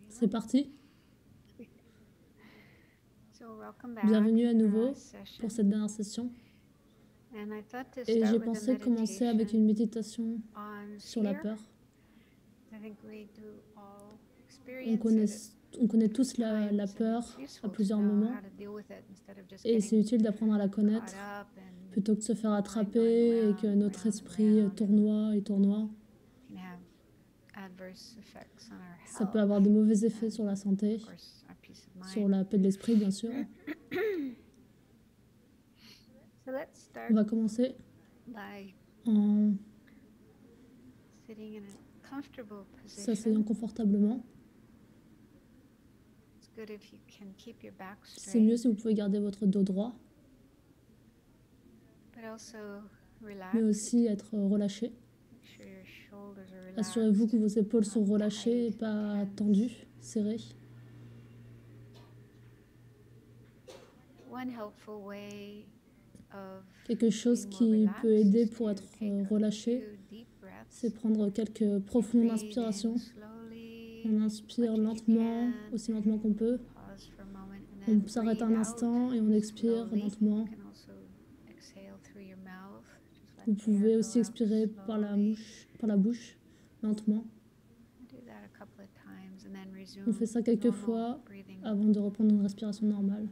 C'est parti. Bienvenue à nouveau pour cette dernière session. Et j'ai pensé commencer avec une méditation sur la peur. On connaît tous la peur à plusieurs moments. Et c'est utile d'apprendre à la connaître plutôt que de se faire attraper et que notre esprit tournoie et tournoie. Ça peut avoir de mauvais effets sur la santé, sur la paix de l'esprit, bien sûr. On va commencer en s'asseyant confortablement. C'est mieux si vous pouvez garder votre dos droit, mais aussi être relâché. Assurez-vous que vos épaules sont relâchées et pas tendues, serrées. Quelque chose qui peut aider pour être relâché, c'est prendre quelques profondes inspirations. On inspire lentement, aussi lentement qu'on peut. On s'arrête un instant et on expire lentement. Vous pouvez aussi expirer par la bouche, lentement. On fait ça quelques fois avant de reprendre une respiration normale.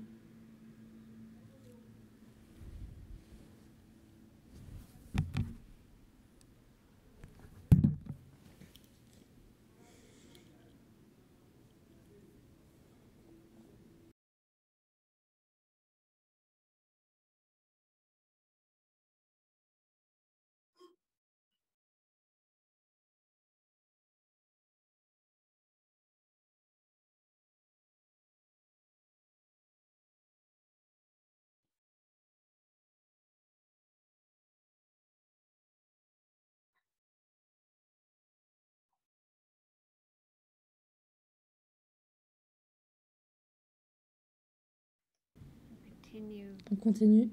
On continue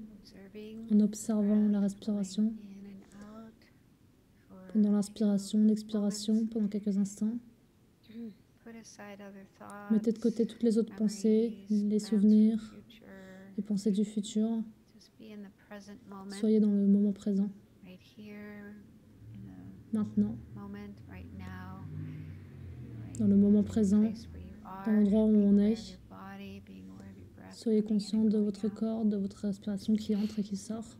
en observant la respiration. Pendant l'inspiration, l'expiration, pendant quelques instants. Mettez de côté toutes les autres pensées, les souvenirs, les pensées du futur. Soyez dans le moment présent. Maintenant, dans le moment présent, dans l'endroit où on est. Soyez conscient de votre corps, de votre respiration qui entre et qui sort.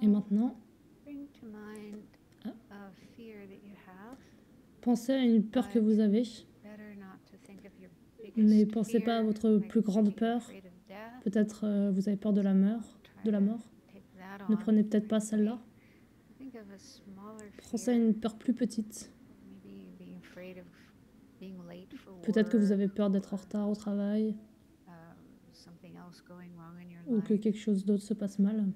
Et maintenant, ah, pensez à une peur que vous avez, mais pensez pas à votre plus grande peur. Peut-être vous avez peur de la mort, de la mort. Ne prenez peut-être pas celle-là. Pensez à une peur plus petite. Peut-être que vous avez peur d'être en retard au travail ou que quelque chose d'autre se passe mal.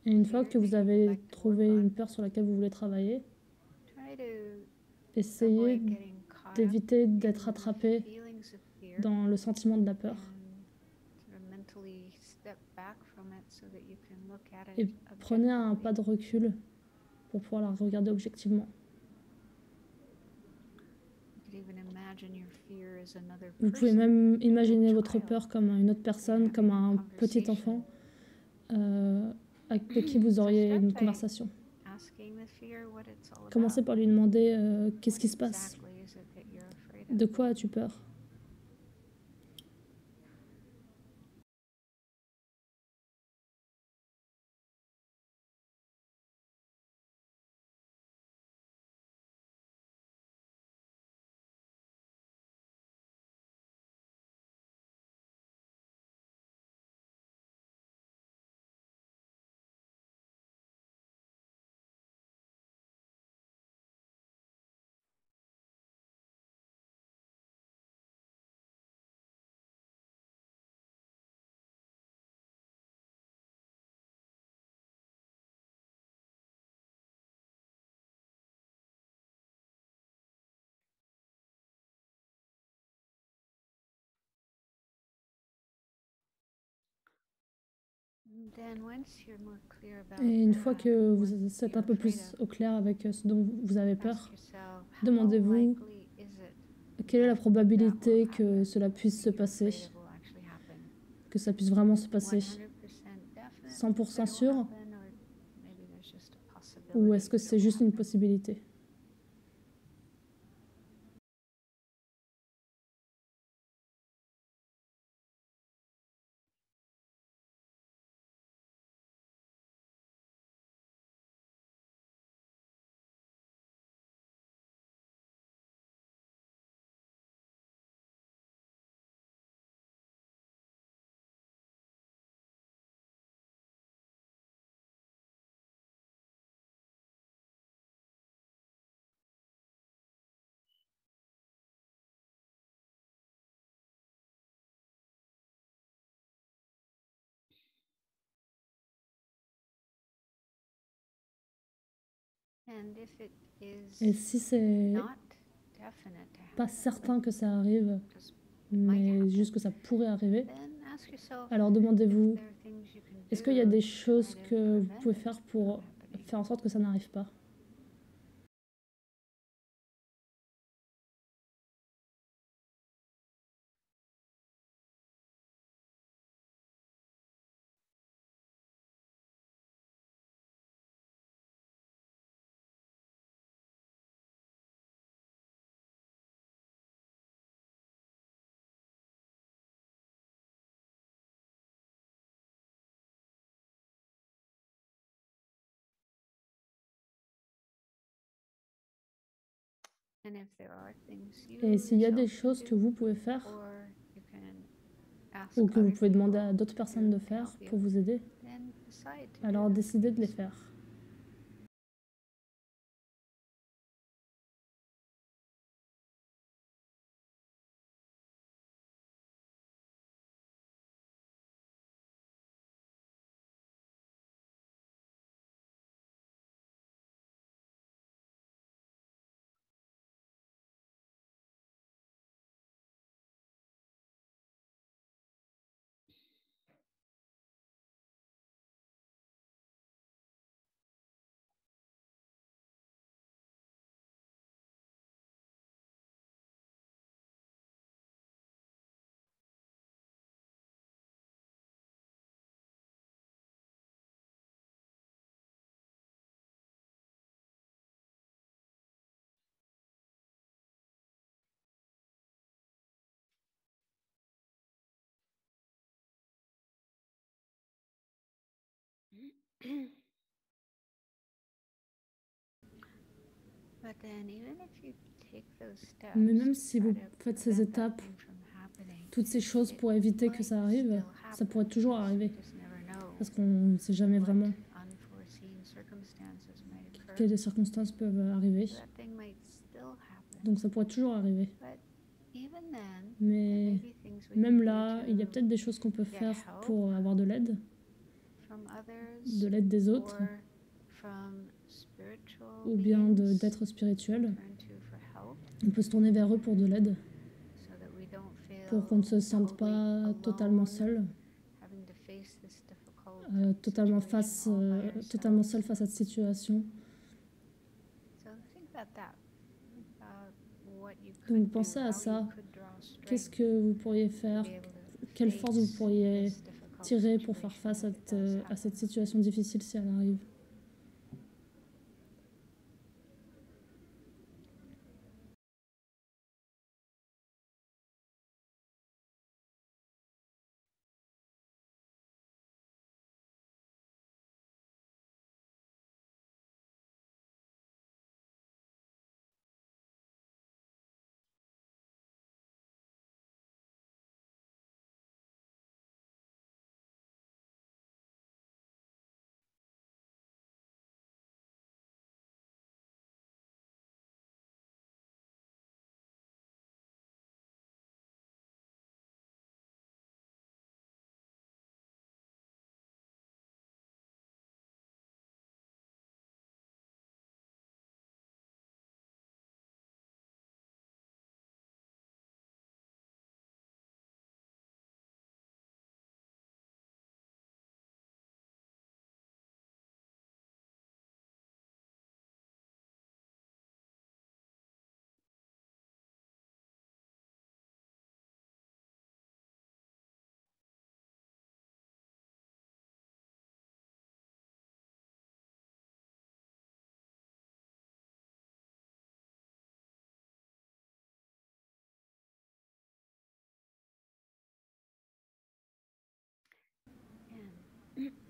Et une fois que vous avez trouvé une peur sur laquelle vous voulez travailler, essayez d'éviter d'être attrapé dans le sentiment de la peur. Et prenez un pas de recul pour pouvoir la regarder objectivement. Vous pouvez même imaginer votre peur comme une autre personne, comme un petit enfant avec qui vous auriez une conversation. Commencez par lui demander qu'est-ce qui se passe, de quoi as-tu peur? Et une fois que vous êtes un peu plus au clair avec ce dont vous avez peur, demandez-vous quelle est la probabilité que cela puisse se passer, que ça puisse vraiment se passer. 100% sûr, ou est-ce que c'est juste une possibilité? Et si c'est pas certain que ça arrive, mais juste que ça pourrait arriver, alors demandez-vous, est-ce qu'il y a des choses que vous pouvez faire pour faire en sorte que ça n'arrive pas? Et s'il y a des choses que vous pouvez faire ou que vous pouvez demander à d'autres personnes de faire pour vous aider, alors décidez de les faire. But then, even if you take those Mais steps même to si try vous to faites ces prevent that étapes, thing from happening, toutes ces choses it pour éviter que might ça arrive, still ça happen pourrait toujours because you arriver. just never know Parce qu'on ne sait jamais what vraiment unforeseen circumstances might occur. quelles circonstances peuvent arriver. So that thing might still happen. Donc ça pourrait toujours arriver. But even then, Mais there may be things we même can là, do il y a to peut-être des choses qu'on peut get faire help pour avoir de l'aide from des others autres, or from spiritual ou bien beings d'êtres spirituels. turn to for help On peut se tourner vers eux pour de l'aide, so that we don't pour qu'on ne se feel sente pas totalement alone, seul, having to face this difficult totalement situation all by totalement seul ourselves. face à cette situation. So think about that, about what you Donc could do, pensez à how ça. you could draw Qu'est-ce strength que vous pourriez to faire? be able to Quelle force vous face pourriez this difficult tirer pour faire situation face if it does à cette happen. situation difficile si elle arrive?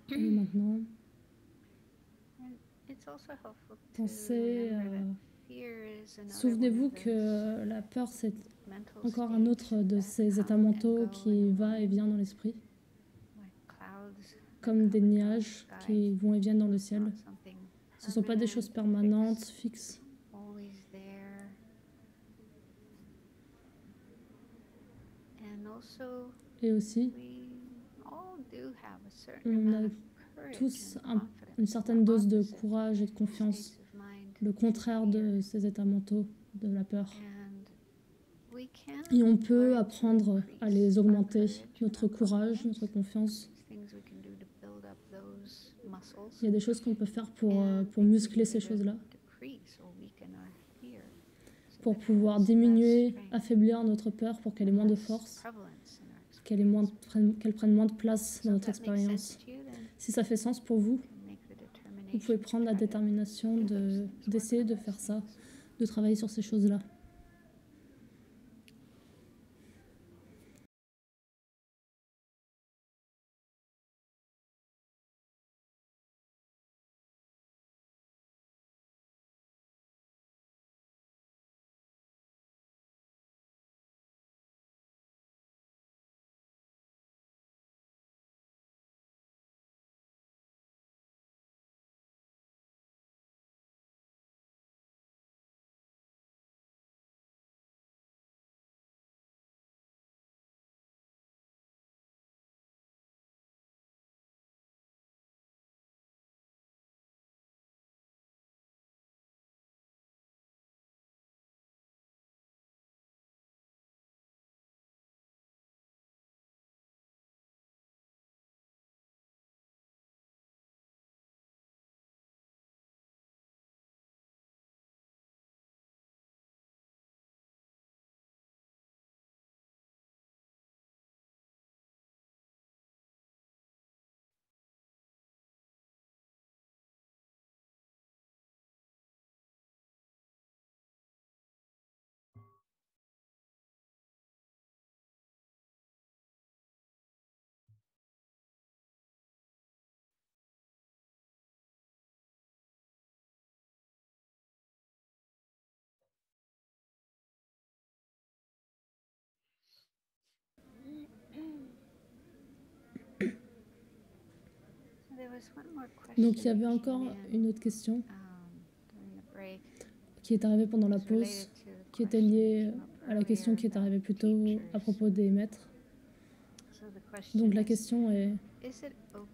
Et maintenant, It's also helpful to pensez remember that fear is another one souvenez-vous of que those la peur, c'est mental encore un autre states de that ces états come and mentaux go qui in a va et mind, vient dans l'esprit, like clouds that comme des come and go in the nuages sky. qui vont et viennent dans le It's not ciel. something Ce ne sont pas des choses permanent, permanentes, fixes. always there. And also, Et aussi, we all do have a certain on amount a of courage tous and confidence, une certaine the dose de opposite courage et de confiance, states of mind le to contraire fear. de ces états mentaux, de la peur. And we can Et on peut learn to apprendre à increase les our augmenter, courage and notre our courage, confidence. notre confiance. There's things we can do to build up those muscles Il y a des choses qu'on peut faire pour and muscler things ces we can do choses-là, to decrease or weaken our fear so pour that it pouvoir has less diminuer, strength affaiblir notre peur pour qu'elle ait moins de less force, prevalence in our qu'elle prenne moins de place So dans if notre that makes sense expérience. to you, then Si ça fait sens pour vous, you can make the vous pouvez determination to prendre la try to détermination do those things, work d'essayer on de those faire ça, things. de travailler sur ces choses-là. Donc il y avait encore une autre question qui est arrivée pendant la pause, qui était liée à la question qui est arrivée plus tôt à propos des maîtres. Donc la question est,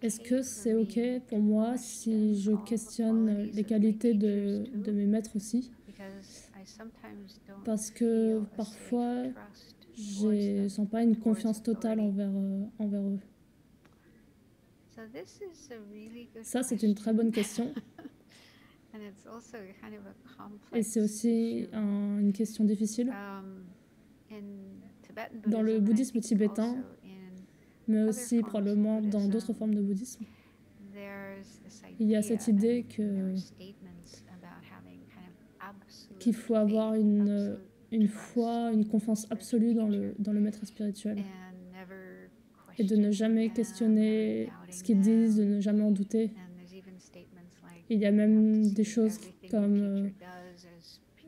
est-ce que c'est OK pour moi si je questionne les qualités de mes maîtres aussi? Parce que parfois, je ne sens pas une confiance totale envers eux. Ça, c'est une très bonne question. Et c'est aussi une question difficile. Dans le bouddhisme tibétain, mais aussi probablement dans d'autres formes de bouddhisme, il y a cette idée qu'il faut avoir une foi, une confiance absolue dans le maître spirituel. Et de ne jamais questionner ce qu'ils disent, de ne jamais en douter. Il y a même des choses comme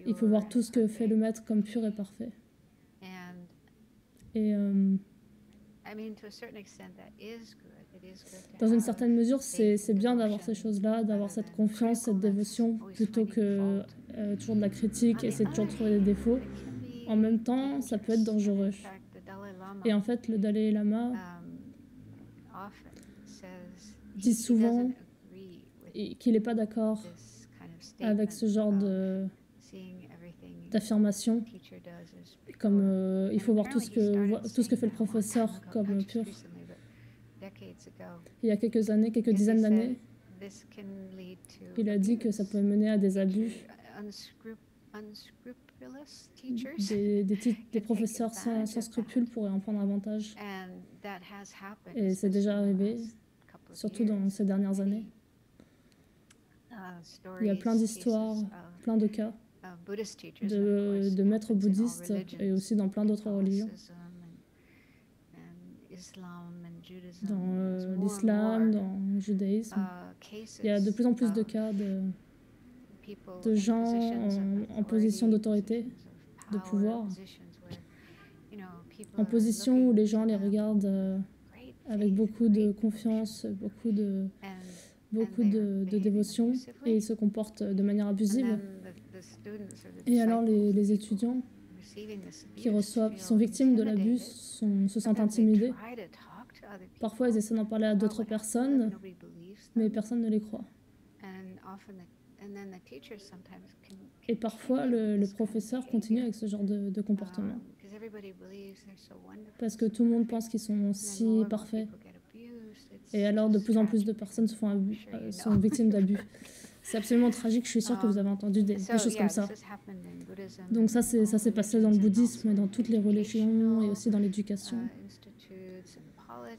il faut voir tout ce que fait le maître comme pur et parfait. Et dans une certaine mesure, c'est bien d'avoir ces choses-là, d'avoir cette confiance, cette dévotion, plutôt que toujours de la critique, essayer de toujours trouver des défauts. En même temps, ça peut être dangereux. Et en fait, le Dalai Lama dit souvent qu'il n'est pas d'accord avec ce genre d'affirmation, comme il faut voir tout ce que fait le professeur comme pur. Il y a quelques années, quelques dizaines d'années, il a dit que ça pouvait mener à des abus. Des professeurs sans scrupules pourraient en prendre avantage. Et c'est déjà arrivé, surtout dans ces dernières années. Il y a plein d'histoires, plein de cas de maîtres bouddhistes et aussi dans plein d'autres religions. Dans l'islam, dans le judaïsme. Il y a de plus en plus de cas de gens en position d'autorité, de pouvoir, en position où les gens les regardent avec beaucoup de confiance, beaucoup de dévotion, et ils se comportent de manière abusive. Et alors les étudiants qui sont victimes de l'abus se sentent intimidés. Parfois, ils essaient d'en parler à d'autres personnes, mais personne ne les croit. Et parfois, le professeur continue avec ce genre de comportement. Parce que tout le monde pense qu'ils sont si parfaits. Et alors, de plus en plus de personnes sont victimes d'abus. C'est absolument tragique, je suis sûre que vous avez entendu des choses comme ça. Donc ça s'est passé dans le bouddhisme et dans toutes les religions et aussi dans l'éducation,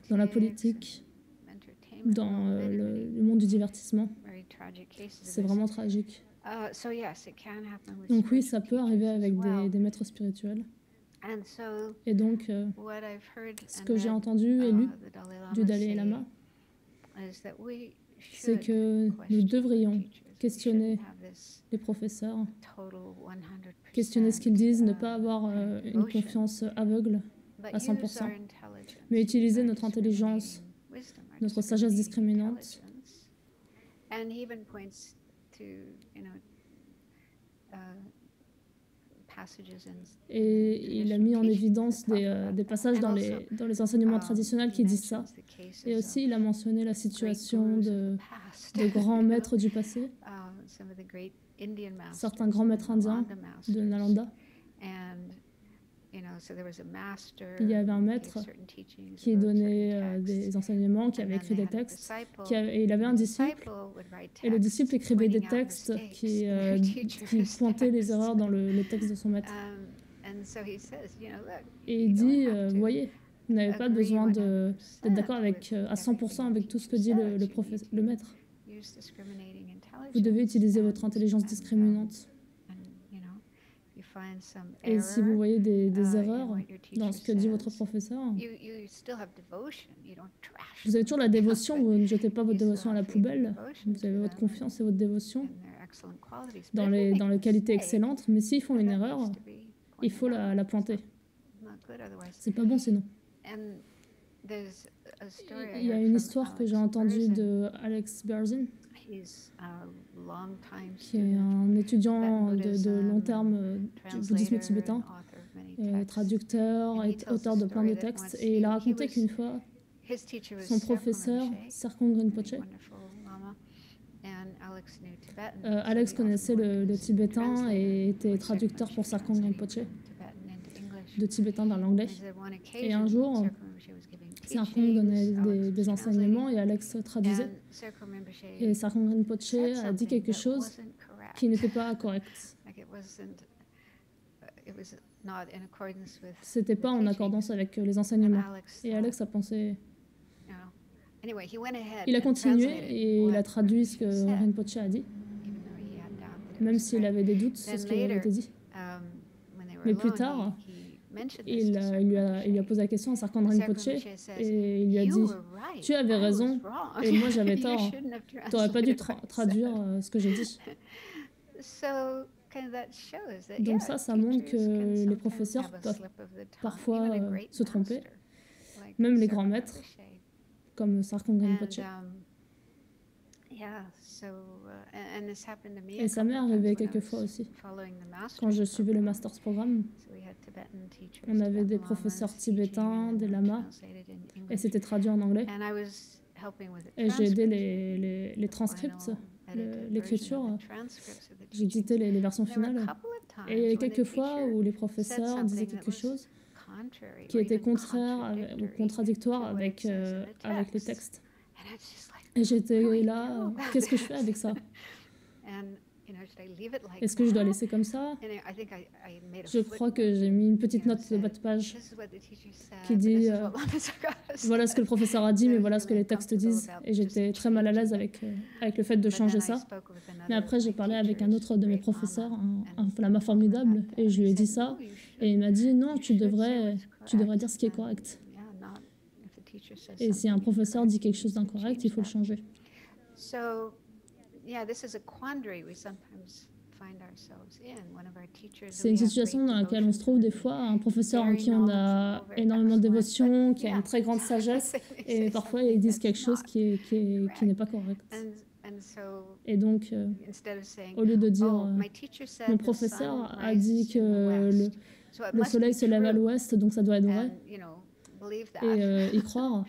dans la politique, dans le monde du divertissement. C'est vraiment tragique. Donc oui, ça peut arriver avec des maîtres spirituels. Et donc, ce que j'ai entendu et lu du Dalai Lama, c'est que nous devrions questionner les professeurs, questionner ce qu'ils disent, ne pas avoir une confiance aveugle à 100%, mais utiliser notre intelligence, notre sagesse discriminante. Et il a mis en évidence des passages dans les enseignements traditionnels qui disent ça. Et aussi, il a mentionné la situation de grands maîtres du passé, certains grands maîtres indiens de Nalanda. Il y avait un maître qui donnait des enseignements, qui avait écrit des textes, et il avait un disciple, et le disciple écrivait des textes qui pointaient les erreurs dans les textes de son maître. Et il dit, voyez, vous n'avez pas besoin d'être d'accord à 100% avec tout ce que dit le maître. Vous devez utiliser votre intelligence discriminante. Et si vous voyez des erreurs dans ce que dit votre professeur, vous avez toujours la dévotion, vous ne jetez pas votre dévotion à la poubelle, vous avez votre confiance et votre dévotion dans les qualités excellentes, mais s'ils font une erreur, il faut la pointer. C'est pas bon sinon. there's a story I Il y a heard une from histoire que j'ai Alex entendue Berzin. de Alex Berzin, He's a long-time qui est student, un étudiant Tibetan de long Buddhism, terme du bouddhisme translator tibétain, and author of many texts. traducteur And et he tells the auteur de plein de story that textes. once Et il a he raconté was, qu'une fois, his teacher was son Serpo professeur, Rinpoche, Serkong a Rinpoche, wonderful Lama, and Alex knew Tibetan, Alex so he connaissait often worked le as tibétain translator et était for traducteur Serpo pour Rinpoche, Serkong translating Rinpoche, from Tibetan into English. de tibétain vers l'anglais. And he said one Et un occasion, jour, Serpo Rinpoche was giving Serkong donnait teachings, Alex des was enseignements translating, et Alex traduisait. and Serpo Rinpoche Et Serkong Rinpoche said a dit something quelque that chose wasn't correct. qui n'était pas correct. Like it was not in accordance with C'était the pas en teachings. accordance avec les And enseignements. Alex Et thought, Alex a pensé... you know. Anyway, he went ahead Il a and continué translated et il a what traduit ce que Rinpoche said, Rinpoche a dit, even though he had doubt that it même was s'il correct. avait des doutes sur ce qui avait été dit. When they were Mais plus alone, tard, he mentioned this il to Serpo lui a Rinpoche. posé la question à Serkong Serpo Rinpoche Rinpoche says, et il lui a "You dit were right. « Tu avais I was raison wrong. et moi j'avais You tort. shouldn't have T'aurais pas dû translated what I traduire said." ce que j'ai dit. » So kind of that shows that, Donc yeah, ça montre teachers can que les sometimes professeurs have a peuvent slip of the tongue, parfois even a great se tromper, master, like même les Serpo grands maîtres, Rinpoche. comme Serkong Rinpoche. Yeah, so and this happened to me Et a ça m'est couple of arrivé times when I quelques fois was aussi. following the Quand je master's suivais le program. Master's Programme, So we had Tibetan teachers, on avait des Tibetan professeurs lamas teaching, tibétains, and des then lamas, translated in et English. c'était traduit en anglais. And I was helping with the Et j'ai aidé transcription, les the transcripts, final edited l'écriture, version of the transcripts of the j'éditais teachings. les versions There were a finales. couple of times Et il y a when the quelques fois teacher où les said professeurs disaient something that quelque was chose contrary qui or était even contraire ou contradictory contradictoire to what it avec, says in the avec les text. textes. And I was just like, Et what do j'étais I là, do about qu'est-ce que je fais this? avec ça? And, you know, should I leave it like Est-ce que je dois that? laisser comme ça? And I think I made a Je crois footnote, que j'ai mis une petite you know, note de bas de said, page this is what the teacher said, qui but dit this is what Lama Sakara voilà ce que le said. professeur a dit, So I mais was voilà ce que really les textes uncomfortable disent. about Et j'étais just très mal à l'aise changing it. avec le fait de But changer then I ça. spoke with Mais another après, of j'ai my parlé avec un teachers, autre de mes great professeurs, lama, un and lama told him formidable, about that. et je lui ai He dit said, ça. no, you Et il should. m'a dit non, You tu should say devrais what's dire ce qui est correct. correct. And, yeah, not if the teacher says Et si un something professeur dit incorrect, quelque you chose should d'incorrect, il change faut le that. changer. So, yeah, this is a quandary we sometimes find ourselves in. One of our teachers that C'est we une have situation great dans laquelle on se devotion trouve to, des fois, un professeur en very qui on a knowledgeable, very énormément de excellent, dévotion, but qui a yeah, une très grande sagesse, they et say parfois something ils disent that's quelque chose not qui n'est correct. pas correct. And so, Et donc, instead of saying, au lieu de dire oh, my teacher said mon the professeur sun a dit rises que in the west, so it le must soleil be se lève à true, l'ouest, donc ça doit être vrai, and, you know, believe that. et y croire,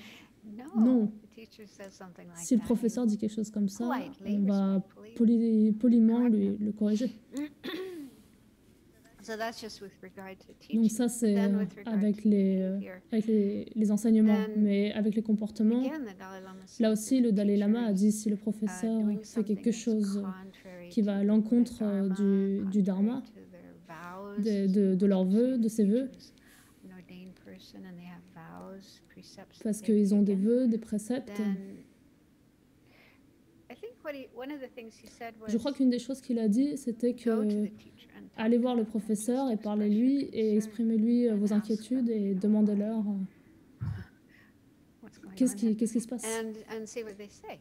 No, non. the teacher says something like Si le that, professeur dit quelque chose comme ça, politely, on va respectfully poliment correct lui, him. le corriger. So that's just with regard to Donc teaching. ça, But c'est then with regard avec to les, behavior, avec les enseignements, And mais avec les comportements, again, the Dalai Lama là said aussi, if le the Dalai teacher Lama a dit is si le professeur doing fait something quelque that's chose contrary qui va à to l'encontre their dharma, du dharma, contrary to their vows, de leurs vœux, de ses vœux, teachers, an ordained person, and they have vows, precepts parce that they've qu'ils ont des taken, vœux, des préceptes. then I think one of the things he said was Je crois qu'une des choses qu'il a dit, c'était go to que the teacher and talk allez to voir le them and professeur just et parlez express your lui et concern exprimez-lui and vos ask inquiétudes them, et you know, demandez-leur what's going qu'est-ce on here, qui se passe. and see what they say.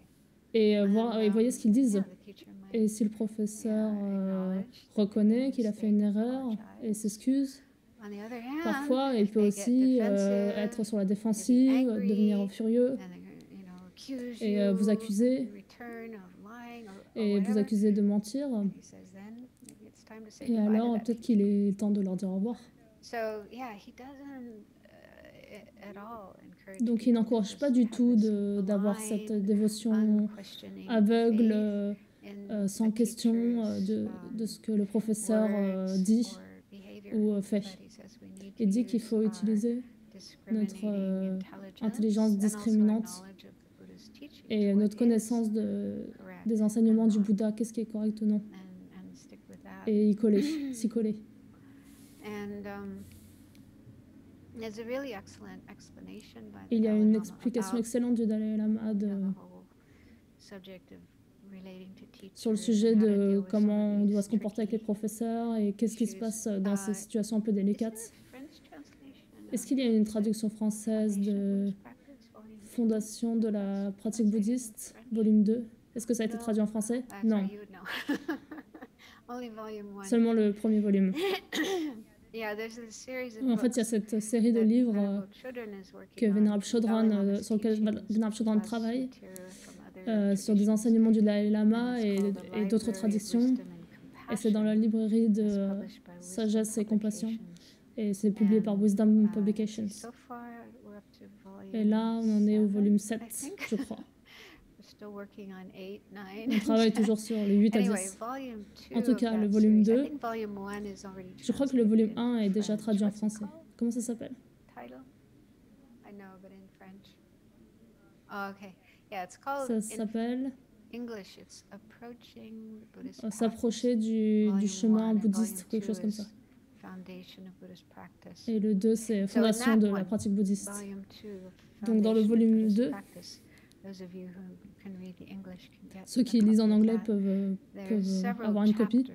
Et And, voyez ce qu'ils disent. yeah, the teacher might Et si le professeur acknowledge that reconnaît they made a qu'il a fait mistake, une erreur et apologize. s'excuse, On the other hand, parfois il if peut they get aussi defensive, être sur la défensive, angry, devenir furieux and they, you know, accuse et you vous accuser in return of lying or et vous whatever, accuser de mentir. he says then maybe it's time to say Et goodbye to alors that peut-être teacher. qu'il est temps de leur dire au revoir. So yeah, he doesn't at all encourage Donc il people to n'encourage just pas du have tout this d'avoir cette blind, dévotion unquestioning aveugle, faith in sans a question teacher's, de ce que le professeur words dit or behavior, ou fait. but he says we need Il to dit qu'il use faut our utiliser notre discriminating intelligence and also our discriminante knowledge of the Buddha's teachings, et what notre is connaissance correct des enseignements and du not, Bouddha, qu'est-ce qui est correct ou non, and stick with that. et y coller, s'y coller. And there's a really excellent explanation by the Il y a Dalai une Lama explication about excellente du Dalai Lama the whole subject of relating to sur le teachers sujet and how to deal de with some comment of on doit these se comporter avec les tricky professeurs et qu'est-ce qui se issues. passe dans ces situations un peu Is there délicates. a French translation Est-ce of qu'il y a une traduction française Foundation de Buddhist Practice, Volume 2? Fondation de la pratique Translated bouddhiste, French? volume 2? Est-ce que ça a été No. traduit en français? Sorry, Non, you would know. Only Volume 1. seulement le premier volume. En fait, il y a cette série de livres que Venerable Chodron, sur lequel Venerable Chodron travaille, sur des enseignements du Dalai Lama et d'autres traditions. Et c'est dans la librairie de Sagesse et Compassion. Et c'est publié par Wisdom Publications. Et là, on en est au volume 7, je crois. On travaille toujours sur les 8 à 10. En tout cas, le volume 2, je crois que le volume 1 est déjà traduit en français. Comment ça s'appelle? Ça s'appelle S'approcher du chemin bouddhiste, quelque chose comme ça. Et le 2, c'est Fondation de la pratique bouddhiste. Donc dans le volume 2, ceux qui lisent en anglais peuvent avoir une copie.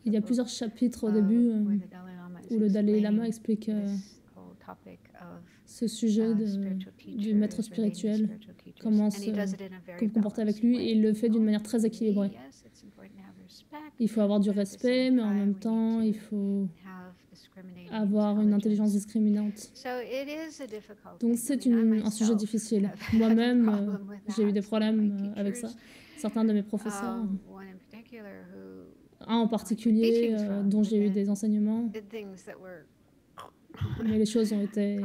Il y a plusieurs chapitres au début où le Dalai Lama explique ce sujet du maître spirituel, comment se comporter avec lui, et il le fait d'une manière très équilibrée. Il faut avoir du respect, mais en même temps, il faut avoir une intelligence discriminante. Donc c'est un sujet difficile. Moi-même, j'ai eu des problèmes avec ça. Certains de mes professeurs, un en particulier dont j'ai eu des enseignements, mais les choses ont été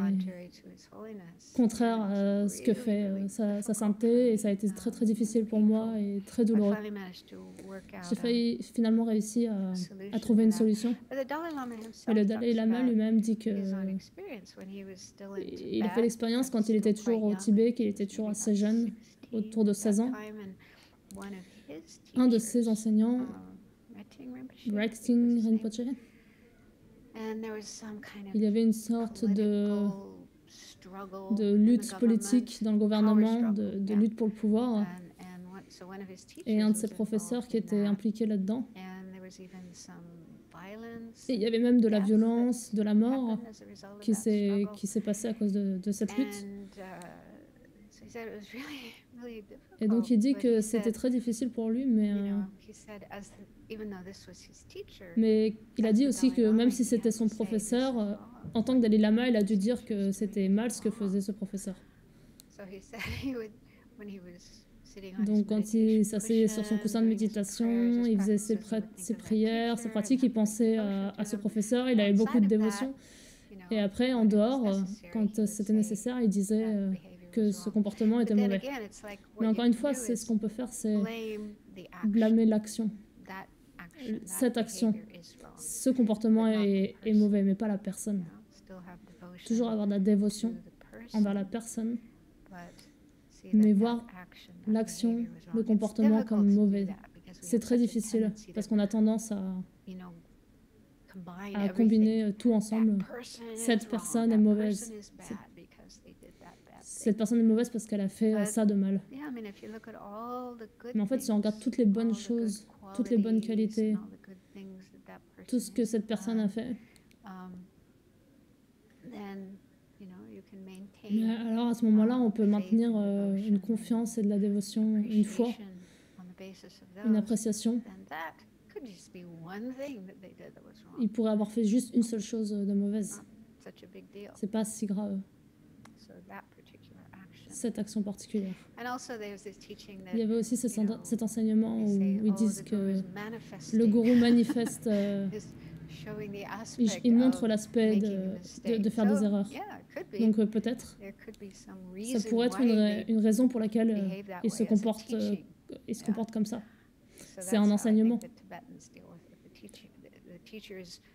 contraires à ce que fait sa sainteté, et ça a été très très difficile pour moi et très douloureux. J'ai failli finalement réussir à trouver une solution. Mais le Dalai Lama lui-même dit que il a fait l'expérience quand il était toujours au Tibet, qu'il était toujours assez jeune, autour de 16 ans. Un de ses enseignants, Rekting Rinpoche, il y avait une sorte de lutte politique dans le gouvernement, de lutte pour le pouvoir. Et un de ses professeurs qui était impliqué là-dedans. Et il y avait même de la violence, de la mort qui s'est passée à cause de cette lutte. Et donc il dit que c'était très difficile pour lui, mais il a dit aussi que même si c'était son professeur, en tant que Dalai Lama, il a dû dire que c'était mal ce que faisait ce professeur. Donc quand il s'asseyait sur son coussin de méditation, il faisait ses prières, ses pratiques, il pensait à ce professeur, il avait beaucoup de dévotion. Et après, en dehors, quand c'était nécessaire, il disait que ce comportement était mauvais. Mais encore une fois, c'est ce qu'on peut faire, c'est blâmer l'action. Cette action, ce comportement est mauvais, mais pas la personne. Toujours avoir de la dévotion envers la personne, mais voir l'action, le comportement comme mauvais. C'est très difficile parce qu'on a tendance à combiner tout ensemble. Cette personne est mauvaise. Cette personne est mauvaise parce qu'elle a fait ça de mal. Mais en fait, si on regarde toutes les bonnes choses, toutes les bonnes qualités, tout ce que cette personne a fait, alors à ce moment-là, on peut maintenir une confiance et de la dévotion, une foi, une appréciation. Il pourrait avoir fait juste une seule chose de mauvaise. C'est pas si grave. Cette action particulière. Il y avait aussi cet enseignement où ils disent que le gourou manifeste, il montre l'aspect de faire des erreurs. Donc peut-être, ça pourrait être une raison pour laquelle il se comporte comme ça. C'est un enseignement.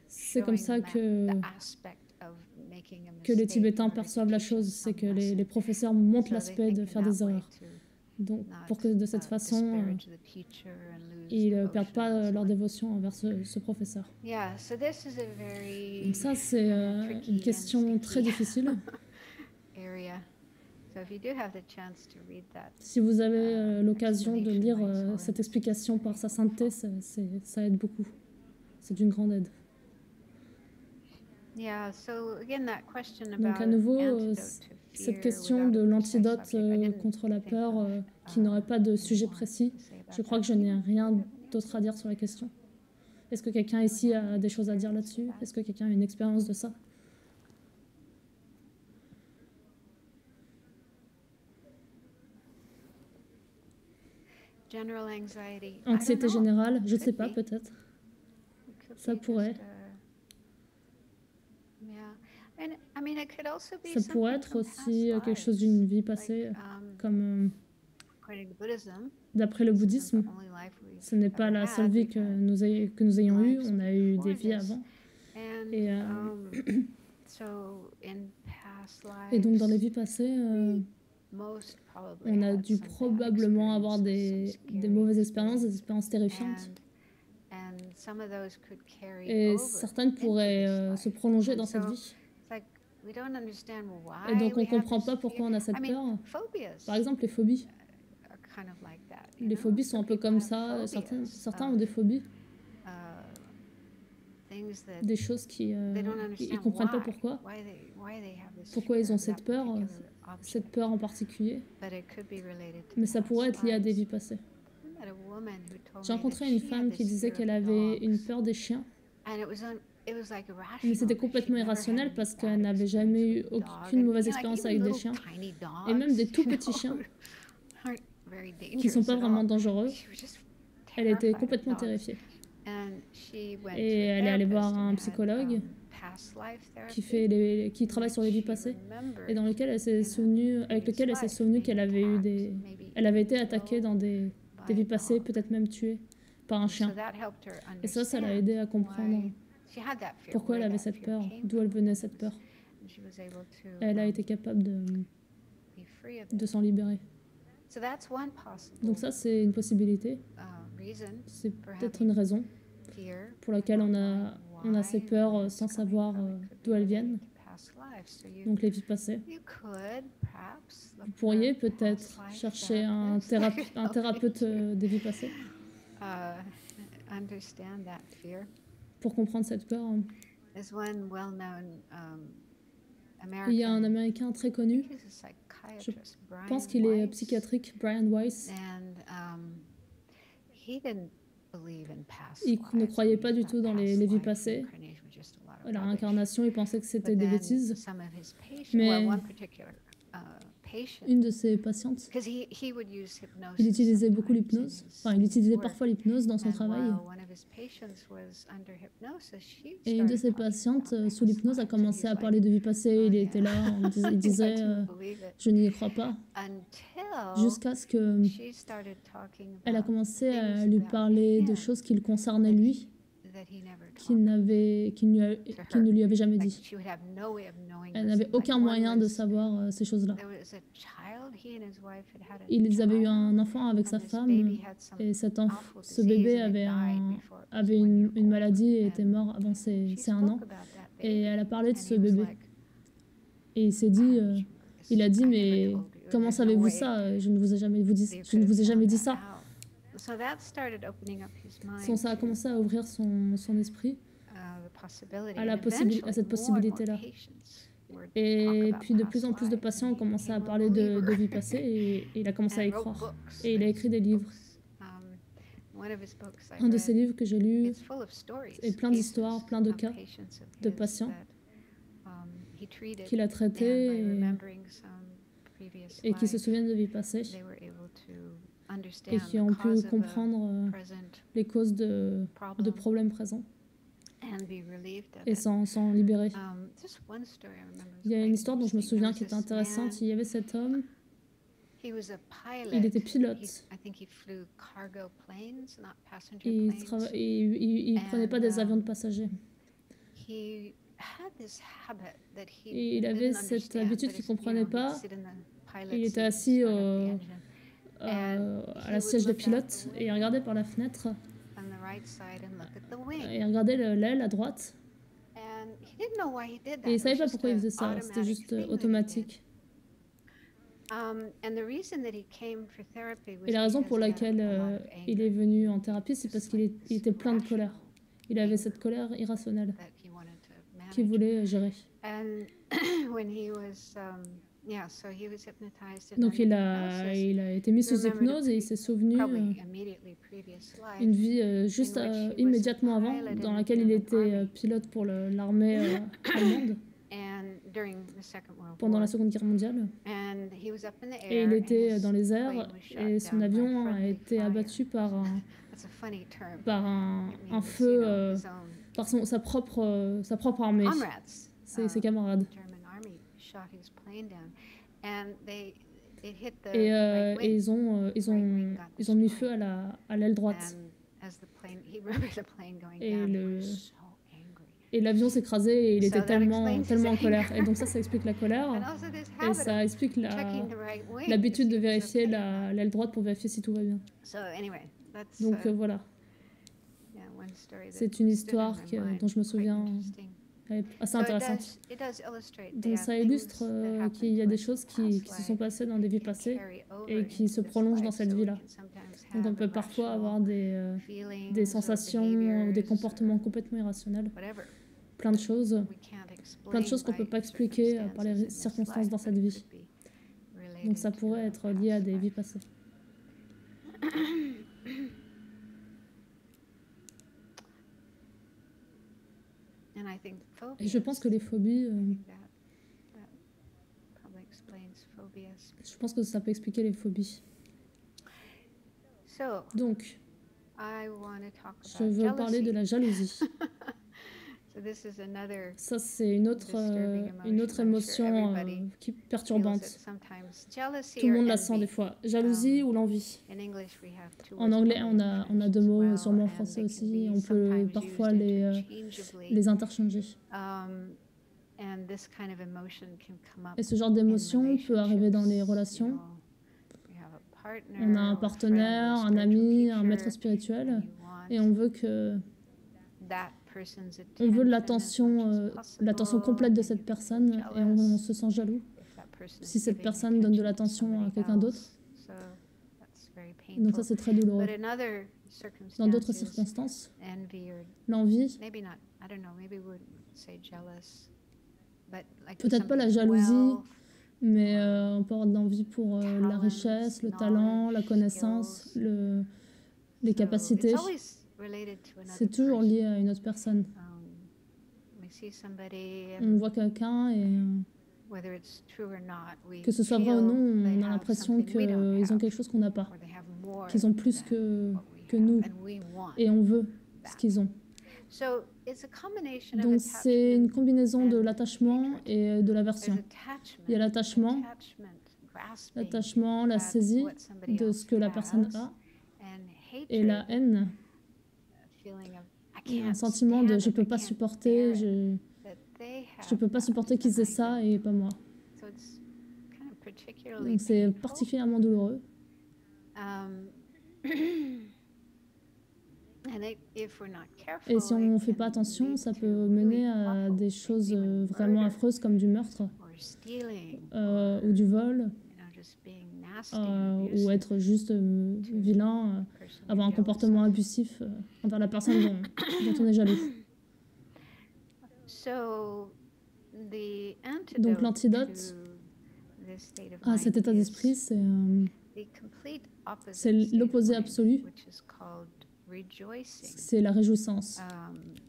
C'est comme ça que les Tibétains perçoivent la chose, c'est que les professeurs montrent l'aspect de faire des erreurs. Donc, pour que de cette façon, ils ne perdent pas leur dévotion envers ce professeur. Donc ça, c'est une question très difficile. Si vous avez l'occasion de lire cette explication par sa sainteté, ça aide beaucoup. C'est d'une grande aide. Donc à nouveau, cette question de l'antidote contre la peur qui n'aurait pas de sujet précis, je crois que je n'ai rien d'autre à dire sur la question. Est-ce que quelqu'un ici a des choses à dire là-dessus? Est-ce que quelqu'un a une expérience de ça? Anxiété générale, je ne sais pas, peut-être. Ça pourrait. Ça pourrait être aussi quelque chose d'une vie passée, comme d'après le bouddhisme, ce n'est pas la seule vie que nous ayons eue, on a eu des vies avant. Et donc dans les vies passées, on a dû probablement avoir des mauvaises expériences, des expériences terrifiantes. Et certaines pourraient se prolonger dans cette vie. Et donc on ne comprend pas pourquoi on a cette peur. Par exemple, les phobies. Les phobies sont un peu comme ça. Certains ont des phobies. Des choses qui ils ne comprennent pas pourquoi. Pourquoi ils ont cette peur en particulier. Mais ça pourrait être lié à des vies passées. J'ai rencontré une femme qui disait qu'elle avait une peur des chiens. Mais c'était complètement irrationnel parce qu'elle n'avait jamais eu aucune mauvaise expérience avec des chiens. Et même des tout petits chiens qui ne sont pas vraiment dangereux. Elle était complètement terrifiée. Et elle est allée voir un psychologue qui travaille sur les vies passées et dans lequel avec lequel elle s'est souvenue qu'elle avait elle avait été attaquée dans des vies passées, peut-être même tuée par un chien. Et ça l'a aidé à comprendre pourquoi elle avait cette peur, d'où elle venait cette peur. Elle a été capable de s'en libérer. Donc ça, c'est une possibilité. C'est peut-être une raison pour laquelle on a ces peurs sans savoir d'où elles viennent. Donc les vies passées. Vous pourriez peut-être chercher un thérapeute des vies passées pour comprendre cette peur. Il y a un Américain très connu, je pense qu'il est psychiatrique, Brian Weiss. Il ne croyait pas du tout dans les vies passées. La réincarnation, il pensait que c'était des bêtises. Mais une de ses patientes, il utilisait beaucoup l'hypnose. Enfin, il utilisait parfois l'hypnose dans son travail. Et une de ses patientes, sous l'hypnose, a commencé à parler de vie passée. Il était là, il disait je n'y crois pas. Jusqu'à ce qu'elle a commencé à lui parler de choses qui le concernaient lui, qu'il ne lui avait jamais dit. Elle n'avait aucun moyen de savoir ces choses-là. Ils avaient eu un enfant avec sa femme et ce bébé avait une maladie et était mort avant ses 1 an. Et elle a parlé de ce bébé. Et il a dit, mais comment savez-vous ça? Je ne vous ai jamais dit ça. Ça a commencé à ouvrir son esprit à cette possibilité-là. Et puis de plus en plus de patients ont commencé à parler de vie passée et il a commencé à y croire. Et il a écrit des livres. Un de ces livres que j'ai lu est plein d'histoires, plein de cas de patients qu'il a traités et qui se souviennent de vie passée et qui ont pu comprendre les causes de problèmes présents et s'en libérer. Il y a une histoire dont je me souviens qui est intéressante. Il y avait cet homme, il était pilote. Il ne prenait pas des avions de passagers. Et il avait cette habitude qu'il ne comprenait pas. Il était assis à la siège de pilote et il regardait par la fenêtre. Et il regardait l'aile à droite. Et il ne savait pas pourquoi il faisait ça. C'était juste automatique. Et la raison pour laquelle il est venu en thérapie, c'est parce qu'il était plein de colère. Il avait cette colère irrationnelle qu'il voulait gérer. Yeah, so he was hypnotized and Donc under hypnosis, il a été mis sous remembered hypnose et il s'est souvenu probably immediately previous une life vie juste in which he was a immédiatement avant, pilot dans in the laquelle il German était army pilote pour l'armée allemande and during the Second World pendant la War. Seconde Guerre mondiale. And he was up in the Et air il and était his dans les plane airs was shot et son down by avion a friendly été fire. abattu par That's a funny term. un It means, feu his own par sa propre armée, comrades. ses camarades. German army shot his plane down, and it hit the Et right wing. ils ont mis feu à l'aile droite. And as the plane, he remembered the plane going Et down. He was so angry. Et l'avion s'est écrasé et il So était that tellement explains his en colère. anger. Et donc ça explique la And colère. also this Et habit ça of explique checking the right wing to l'habitude see de if it's vérifier okay or not. l'aile droite pour vérifier si tout va bien. So anyway, that's Donc voilà, yeah, one story that c'est une stood in histoire my mind, dont je me quite souviens, interesting. elle est assez So intéressante. it does illustrate Donc there ça are illustre things that happen qu'il y a to des us in choses past qui se sont life passées dans des vies can passées carry over et qui into se this prolongent dans life, cette so we vie-là. can sometimes Donc on have peut parfois irrational avoir des feelings or sensations ou des behaviors comportements or complètement irrationnels, whatever plein de choses we can't explain qu'on ne peut by pas expliquer par les circumstances in this circonstances life, dans but cette it vie. could be related Donc ça to pourrait a être lié à past des life. vies passées. And I think Et je pense que les phobies, that probably explains phobias. je pense que ça peut expliquer les phobies. So Donc, I want to talk je about veux parler de jealousy. la jalousie. So this is another Ça, c'est une autre émotion qui est feels it perturbante. sometimes. Jealousy Tout le or monde la sent envy. des fois. Jalousie ou l'envie. In English, we have two En words anglais, probably in on a French deux as mots, well, sûrement en and français they can aussi. be On peut sometimes parfois used les interchangeably. interchanger. And this kind of emotion can come up Et ce genre in d'émotion peut arriver dans les relationships. relations. You know, we have a partner On a un or a partenaire, friend or un spiritual ami, un maître teacher, spirituel, and you want et on veut que that person's on veut attention as much as l'attention possible, complète de and cette you feel personne et on jealous se sent jaloux if that person is si cette giving personne donne de attention to l'attention à somebody quelqu'un d'autre. else. So that's very Donc ça, painful. c'est très douloureux. But in other Dans d'autres circumstances, circonstances, envy or l'envie, maybe not, I don't know, maybe we would say jealous, but like peut-être pas la somebody's jalousie, wealth, mais on peut avoir de l'envie pour la richesse, le talent, la connaissance, les capacités. it's always related to another C'est toujours person. lié à une autre personne. We see somebody On and voit quelqu'un et whether it's true or not, we que ce soit vrai ou feel non, they on a have l'impression something we don't qu'ils ont have, quelque chose qu'on n'a pas, or they have more qu'ils ont plus than que what we nous, have, and we want et on veut ce qu'ils ont. So it's a combination of Donc c'est une attachment combinaison de and l'attachement hatred. et de There's l'aversion. attachment, Il y a l'attachement, grasping la at saisie what somebody de ce que la personne else a, and et la hatred, haine, a feeling of I et un can't sentiment de stand je it, peux I pas can't supporter, bear it, je that they peux have pas that supporter qu'ils aient and I ça don't. et pas moi. So it's kind of particularly Donc c'est painful. particulièrement douloureux. And if we're not careful, Et si on ne it fait pas can attention, lead ça to peut really mener à awful des things, choses even vraiment murder affreuses comme du meurtre or stealing, ou du vol, you know, just being nasty and ou abusive être juste vilain, to the person avoir un you're jealous comportement of. abusif envers la personne dont on est jaloux. So the Donc antidote l'antidote to this state of à cet état mind d'esprit, is the complete opposite c'est state of l'opposé mind, absolu, which is called rejoicing. c'est la réjouissance.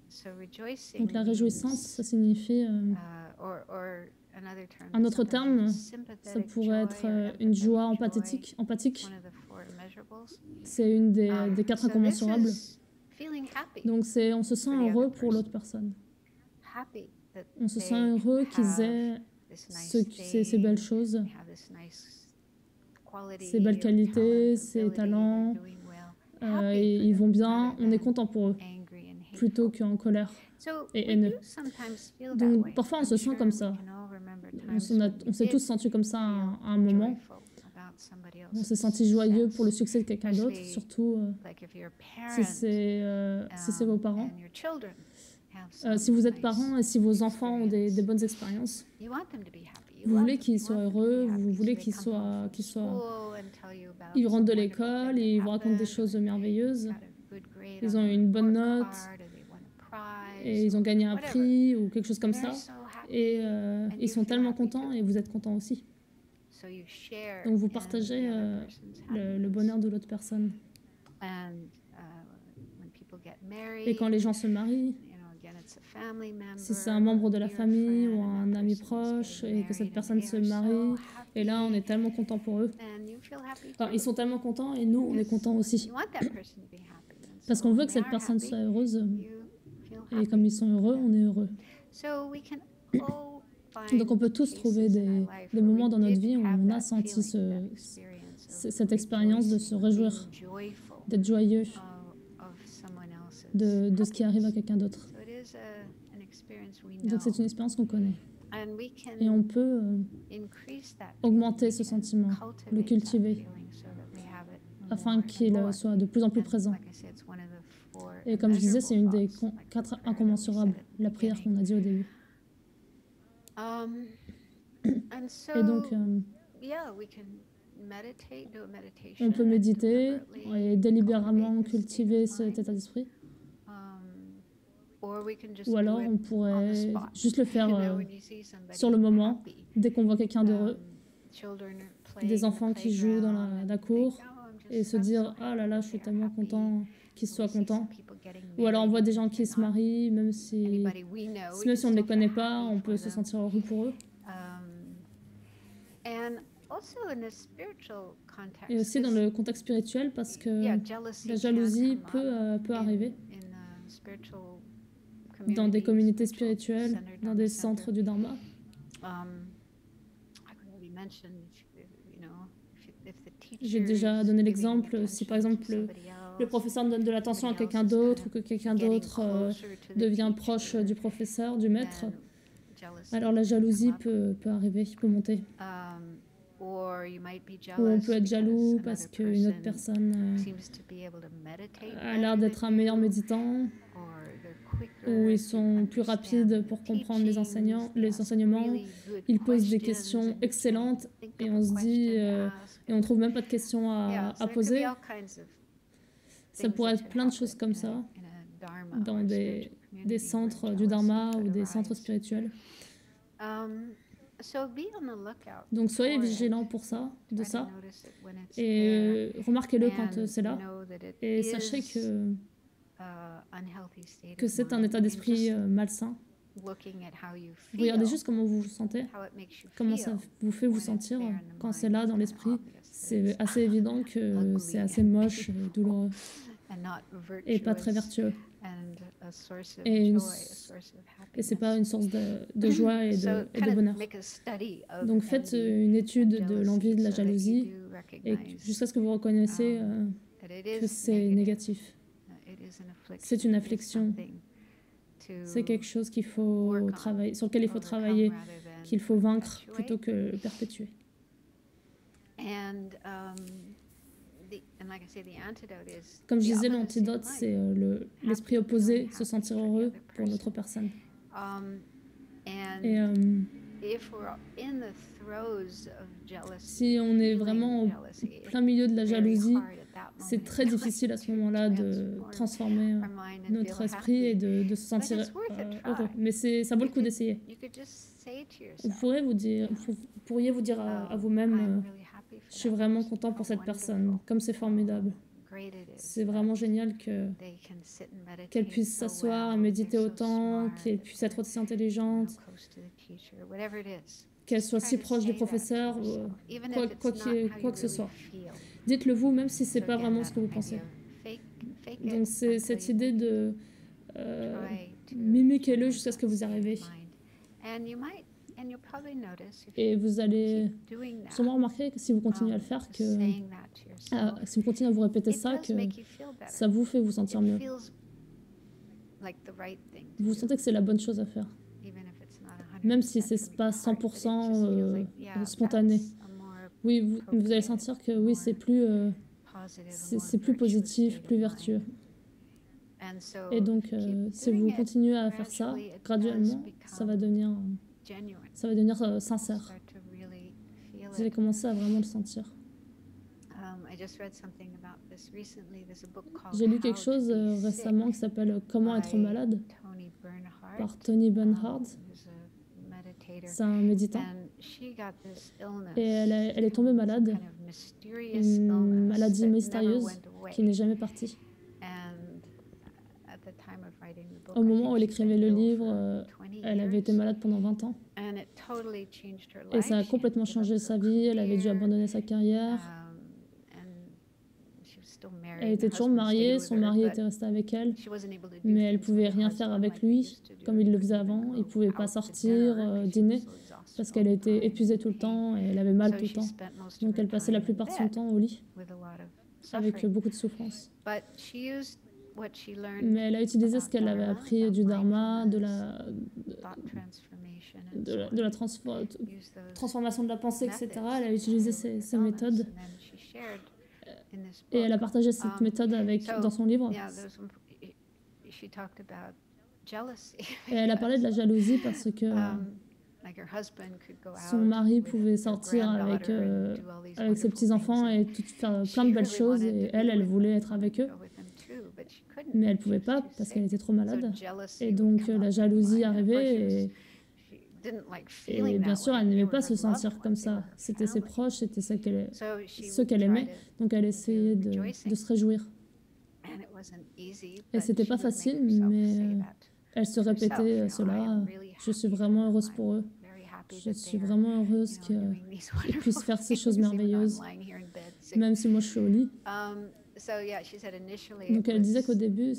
So rejoicing Donc la réjouissance, means, ça signifie, or another term un is autre sometimes terme, used, ça sympathetic pourrait joy être or une joie empathetic joy. empathique. It's one of the four immeasurables. C'est une des quatre So this incommensurables. is feeling happy, Donc on se sent for the heureux other pour person. l'autre personne. happy that On se they sent heureux qu'ils have aient this nice ces belles thing, choses, they have this nice quality ces belles or qualités, talent, ces ability, talents, they're doing well, happy et for ils them vont bien, rather on est than content pour eux, angry and plutôt hateful. qu'en colère So et we haineux. do sometimes feel that Donc way. parfois on I'm se sent sure comme we ça. can all remember On times when we s'est did tous sentis comme ça feel à un moment. joyful about somebody On s'est else's senti joyeux pour le success. succès de quelqu'un d'autre, Especially surtout Like if you're a si parent, c'est vos parents. and your children have Si some vous êtes nice parents et si vos enfants ont des experience. bonnes expériences, You want them to be happy. You vous love voulez them. qu'ils You soient want them to be heureux, happy. vous So voulez they qu'ils come home from soient... school and tell you about Ils rentrent de some wonderful l'école thing et ils that vous racontent des happened, choses or merveilleuses, got a good grade ils on ont their une bonne report note, card, or they won a prize, et ils ont or gagné un whatever. prix ou quelque chose comme They're ça, so happy, et and ils you sont feel tellement happy contents too. et vous êtes contents aussi. Donc vous partagez le bonheur de l'autre personne. Et quand les gens se marient, si c'est un membre de la famille ou un ami proche et que cette personne se marie, et là on est tellement content pour eux. Enfin, ils sont tellement contents et nous on est contents aussi. Parce qu'on veut que cette personne soit heureuse. Et comme ils sont heureux, on est heureux. Donc on peut tous trouver des moments dans notre vie où on a senti cette expérience de se réjouir, d'être joyeux de ce qui arrive à quelqu'un d'autre. Donc c'est une expérience qu'on connaît. Et on peut augmenter ce sentiment, le cultiver, afin qu'il soit de plus en plus présent. Et comme je disais, c'est une des 4 incommensurables, la prière qu'on a dit au début. Et donc, on peut méditer et délibérément cultiver cet état d'esprit. Ou alors, on pourrait juste le faire sur le moment, dès qu'on voit quelqu'un d'heureux, des enfants qui jouent dans la cour, et se dire « Ah là là, je suis tellement content qu'ils soient contents ». Ou alors on voit des gens qui se marient, même si on ne les connaît pas, on peut se sentir heureux pour eux. Et aussi dans le contexte spirituel, parce que la jalousie peut arriver dans des communautés spirituelles, dans des centres du Dharma. J'ai déjà donné l'exemple, si par exemple le professeur donne de l'attention à quelqu'un d'autre ou que quelqu'un d'autre devient proche du professeur, du maître, alors la jalousie peut arriver, peut monter. Ou on peut être jaloux parce qu'une autre personne a l'air d'être un meilleur méditant, ou ils sont plus rapides pour comprendre les enseignements, ils posent des questions excellentes et on se dit, et on trouve même pas de questions à poser. Ça pourrait être plein de choses comme ça dans des centres du Dharma ou des centres spirituels. Donc soyez vigilants pour ça, et remarquez-le quand c'est là, et sachez que c'est un état d'esprit malsain. Regardez juste comment vous vous sentez, comment ça vous fait vous sentir quand c'est là dans l'esprit. C'est assez évident que c'est assez moche et douloureux et pas très vertueux. Et c'est pas une source de joie et de bonheur. Donc faites une étude de l'envie, de la jalousie, et jusqu'à ce que vous reconnaissiez que c'est négatif. C'est une affliction. C'est quelque chose qu'il faut travailler, sur lequel il faut travailler, qu'il faut vaincre plutôt que perpétuer. Comme je disais, l'antidote, c'est l'esprit opposé, se sentir heureux pour l'autre personne. Et si on est vraiment au plein milieu de la jalousie, c'est très difficile à ce moment-là de transformer notre esprit et de se sentir heureux. Mais ça vaut le coup d'essayer. Vous pourriez vous dire à vous-même, je suis vraiment content pour cette personne, comme c'est formidable. C'est vraiment génial qu'elle puisse s'asseoir et méditer autant, qu'elle puisse être aussi intelligente, qu'elle soit si proche du professeur, quoi que ce soit. Dites-le vous, même si ce n'est pas vraiment ce que vous pensez. Donc c'est cette idée de mimiquez-le jusqu'à ce que vous arrivez. Et vous allez sûrement remarquer que si vous continuez à le faire, si vous continuez à vous répéter ça, que ça vous fait vous sentir mieux. Vous sentez que c'est la bonne chose à faire, même si ce n'est pas 100% spontané. Oui, vous allez sentir que oui, c'est plus positif, plus vertueux. Et donc, si vous continuez à faire ça, graduellement, ça va devenir sincère. Vous allez commencer à vraiment le sentir. J'ai lu quelque chose récemment qui s'appelle « Comment être malade » par Tony Bernhard. c'est un méditant. Et elle est tombée malade, une maladie mystérieuse qui n'est jamais partie. Au moment où elle écrivait le livre, elle avait été malade pendant 20 ans. Et ça a complètement changé sa vie. Elle avait dû abandonner sa carrière. Elle était toujours mariée, son mari était resté avec elle, mais elle ne pouvait rien faire avec lui comme il le faisait avant. Il ne pouvait pas sortir, dîner, parce qu'elle était épuisée tout le temps et elle avait mal tout le temps. Donc elle passait la plupart de son temps au lit, avec beaucoup de souffrance. Mais elle a utilisé ce qu'elle avait appris du dharma, de la transformation de la pensée, etc. Elle a utilisé ces méthodes. Et elle a partagé cette méthode dans son livre. Et elle a parlé de la jalousie parce que son mari pouvait sortir avec ses petits-enfants et faire plein de belles choses. Et elle voulait être avec eux. Mais elle ne pouvait pas parce qu'elle était trop malade. Et donc la jalousie arrivait. Et bien sûr, elle n'aimait pas se sentir comme ça. C'était ses proches, c'était ceux qu'elle aimait. Donc elle essayait de se réjouir. Et c'était pas facile, mais elle se répétait cela. Je suis vraiment heureuse pour eux. Je suis vraiment heureuse qu'ils puissent faire ces choses merveilleuses, même si moi je suis au lit. Donc elle disait qu'au début,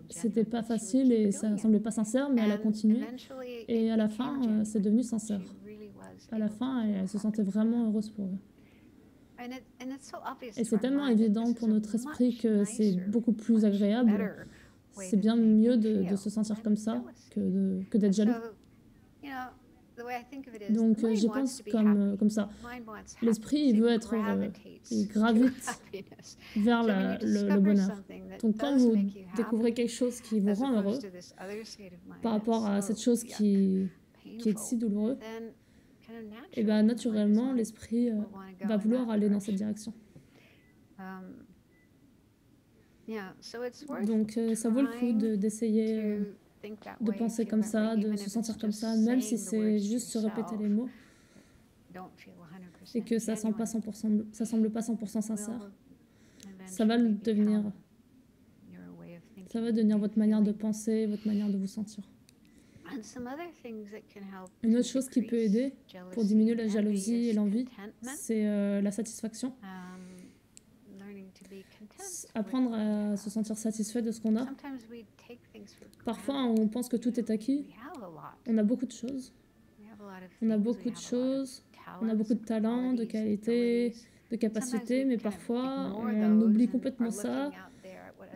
c'était pas facile et ça semblait pas sincère, mais elle a continué. Et à la fin, c'est devenu sincère. À la fin, elle se sentait vraiment heureuse pour eux. Et c'est tellement évident pour notre esprit que c'est beaucoup plus agréable. C'est bien mieux de se sentir comme ça que d'être jaloux. Donc j'y pense comme ça. L'esprit, il veut être heureux. Il gravite vers le bonheur. Donc quand vous découvrez quelque chose qui vous rend heureux, par rapport à cette chose qui est si douloureuse, et bien naturellement, l'esprit va vouloir aller dans cette direction. Donc ça vaut le coup d'essayer de penser comme ça, de se sentir comme ça, même si c'est juste se répéter les mots et que ça semble pas 100% sincère. Ça va devenir votre manière de penser, votre manière de vous sentir. Une autre chose qui peut aider pour diminuer la jalousie et l'envie, c'est la satisfaction. Apprendre à se sentir satisfait de ce qu'on a. Parfois, on pense que tout est acquis. On a beaucoup de choses. On a beaucoup de talents, de qualités, de capacités, mais parfois, on oublie complètement ça.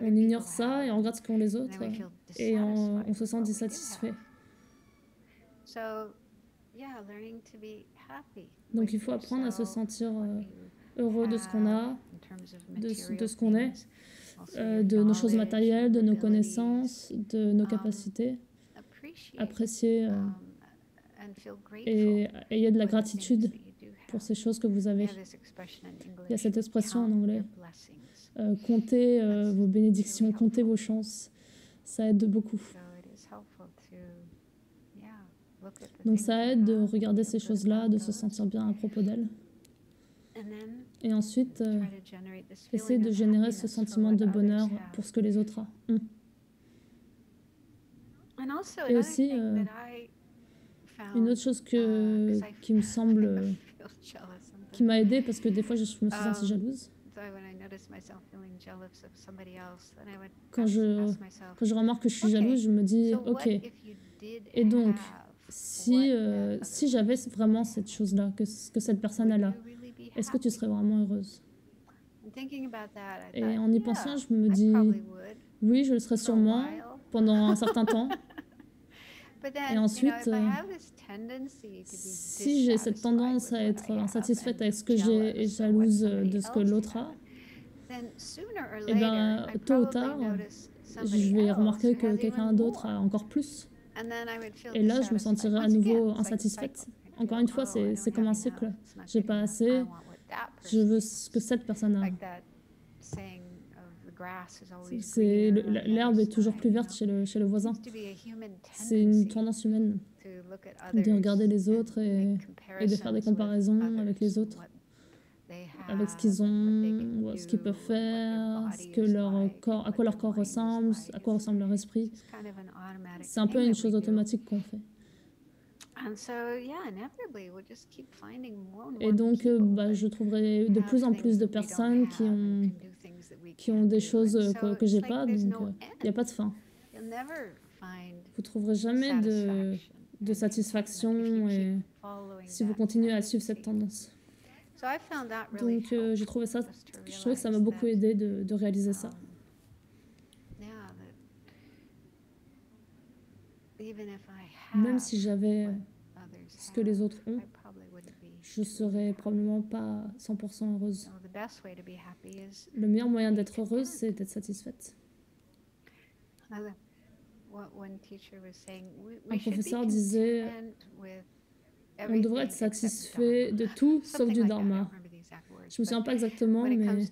On ignore ça et on regarde ce qu'ont les autres et on se sent dissatisfait. Donc, il faut apprendre à se sentir heureux de ce qu'on a, de ce qu'on est, de nos choses matérielles, de nos connaissances, de nos capacités. Apprécier et ayez de la gratitude pour ces choses que vous avez. Il y a cette expression en anglais. Comptez vos bénédictions, comptez vos chances. Ça aide beaucoup. Donc ça aide de regarder ces choses-là, de se sentir bien à propos d'elles. Et ensuite, essayer de générer ce sentiment de bonheur pour ce que les autres ont. Et aussi, une autre chose qui me semble, qui m'a aidée, parce que des fois je me suis sentie jalouse. Quand je remarque que je suis jalouse, je me dis, ok, et donc, si j'avais vraiment cette chose-là, que cette personne a là, est-ce que tu serais vraiment heureuse? Et en y pensant, je me dis, oui, je le serais sûrement pendant un certain temps. Et ensuite, si j'ai cette tendance à être insatisfaite avec ce que j'ai et jalouse de ce que l'autre a, et bien, tôt ou tard, je vais remarquer que quelqu'un d'autre a encore plus. Et là, je me sentirai à nouveau insatisfaite. Encore une fois, c'est comme un cycle. J'ai pas assez, je veux ce que cette personne a. L'herbe est toujours plus verte chez le voisin. C'est une tendance humaine. de regarder les autres et de faire des comparaisons avec les autres, avec ce qu'ils ont, ce qu'ils peuvent faire, ce que leur corps, à quoi leur corps ressemble, à quoi ressemble leur esprit. C'est un peu une chose automatique qu'on fait. Et donc, je trouverai de plus en plus de personnes qui ont des choses que j'ai pas, donc il n'y a pas de fin. Vous trouverez jamais de satisfaction si vous continuez à suivre cette tendance. Donc, je trouvais que ça m'a beaucoup aidé de réaliser ça. Même si j'avais ce que les autres ont, je serais probablement pas 100% heureuse. Le meilleur moyen d'être heureuse, c'est d'être satisfaite. Un professeur disait, on devrait être satisfait de tout sauf du dharma. Je ne me souviens pas exactement, mais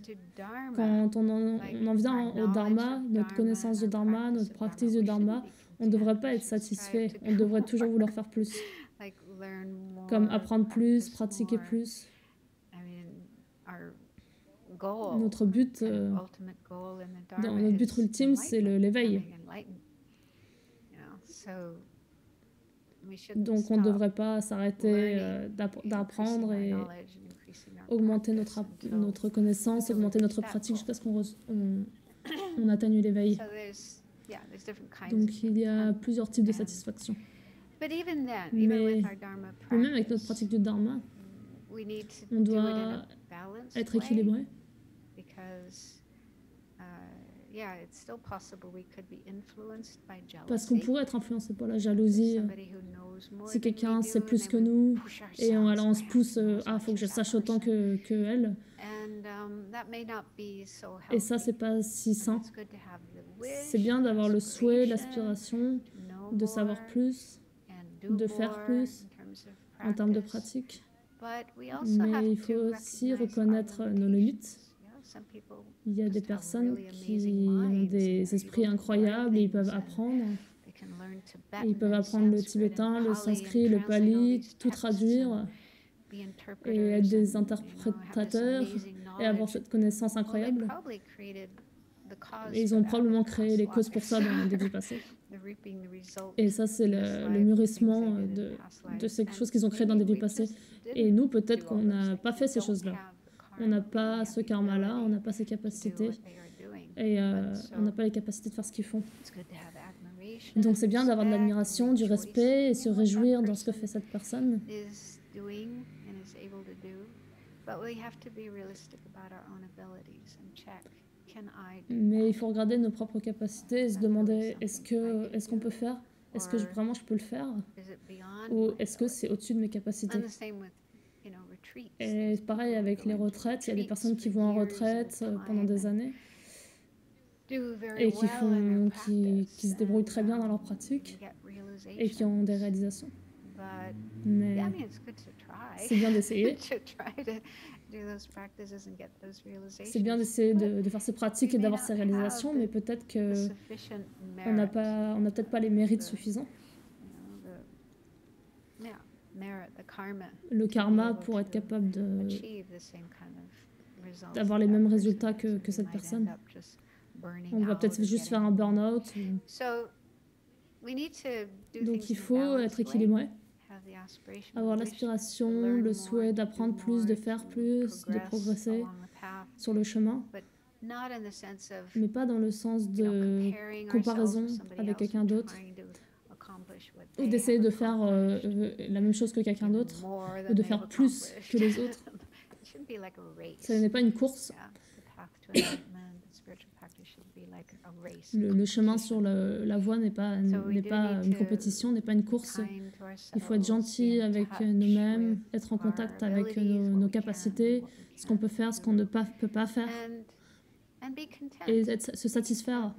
quand on en vient au dharma, notre connaissance du dharma, notre pratique du dharma, on ne devrait pas être satisfait, on devrait toujours vouloir faire plus. Comme apprendre plus, pratiquer plus. Notre but, notre but ultime, c'est l'éveil. Donc on ne devrait pas s'arrêter d'apprendre et augmenter notre connaissance, augmenter notre pratique jusqu'à ce qu'on atteigne l'éveil. Donc il y a plusieurs types de satisfaction. Mais même avec notre pratique du dharma, on doit être équilibré. Parce qu'on pourrait être influencé par la jalousie. Si quelqu'un sait plus que nous, et alors on se pousse, faut que je sache autant que elle. Et ça, c'est pas si sain. C'est bien d'avoir le souhait, l'aspiration, de savoir plus, de faire plus en termes de pratique. Mais il faut aussi reconnaître nos limites. Il y a des personnes qui ont des esprits incroyables et ils peuvent apprendre. Et ils peuvent apprendre le tibétain, le sanskrit, le pali, tout traduire et être des interprétateurs et avoir cette connaissance incroyable. Et ils ont probablement créé les causes pour ça dans des vies passées. Et ça, c'est le mûrissement de ces choses qu'ils ont créées dans des vies passées. Et nous, peut-être qu'on n'a pas fait ces choses-là. On n'a pas ce karma-là, on n'a pas ces capacités. Et on n'a pas les capacités de faire ce qu'ils font. Donc c'est bien d'avoir de l'admiration, du respect et se réjouir dans ce que fait cette personne. Mais il faut regarder nos propres capacités et se demander est-ce qu'on peut faire? Est-ce que vraiment je peux le faire? Ou est-ce que c'est au-dessus de mes capacités? Et pareil avec les retraites, il y a des personnes qui vont en retraite pendant des années et qui se débrouillent très bien dans leur pratique et qui ont des réalisations. Mais c'est bien d'essayer. C'est bien d'essayer de faire ces pratiques et d'avoir ces réalisations, mais peut-être qu'on n'a peut-être pas les mérites suffisants. Le karma pour être capable d'avoir les mêmes résultats que cette personne. On va peut-être juste faire un burn-out. Donc il faut être équilibré, avoir l'aspiration, le souhait d'apprendre plus, de faire plus, de progresser sur le chemin, mais pas dans le sens de comparaison avec quelqu'un d'autre, ou d'essayer de faire la même chose que quelqu'un d'autre, ou de faire plus que les autres. Ce n'est pas une course. Le chemin sur la voie n'est pas une compétition, n'est pas une course. Il faut être gentil avec nous-mêmes, être en contact avec nos capacités, ce qu'on peut faire, ce qu'on ne peut pas faire, et se satisfaire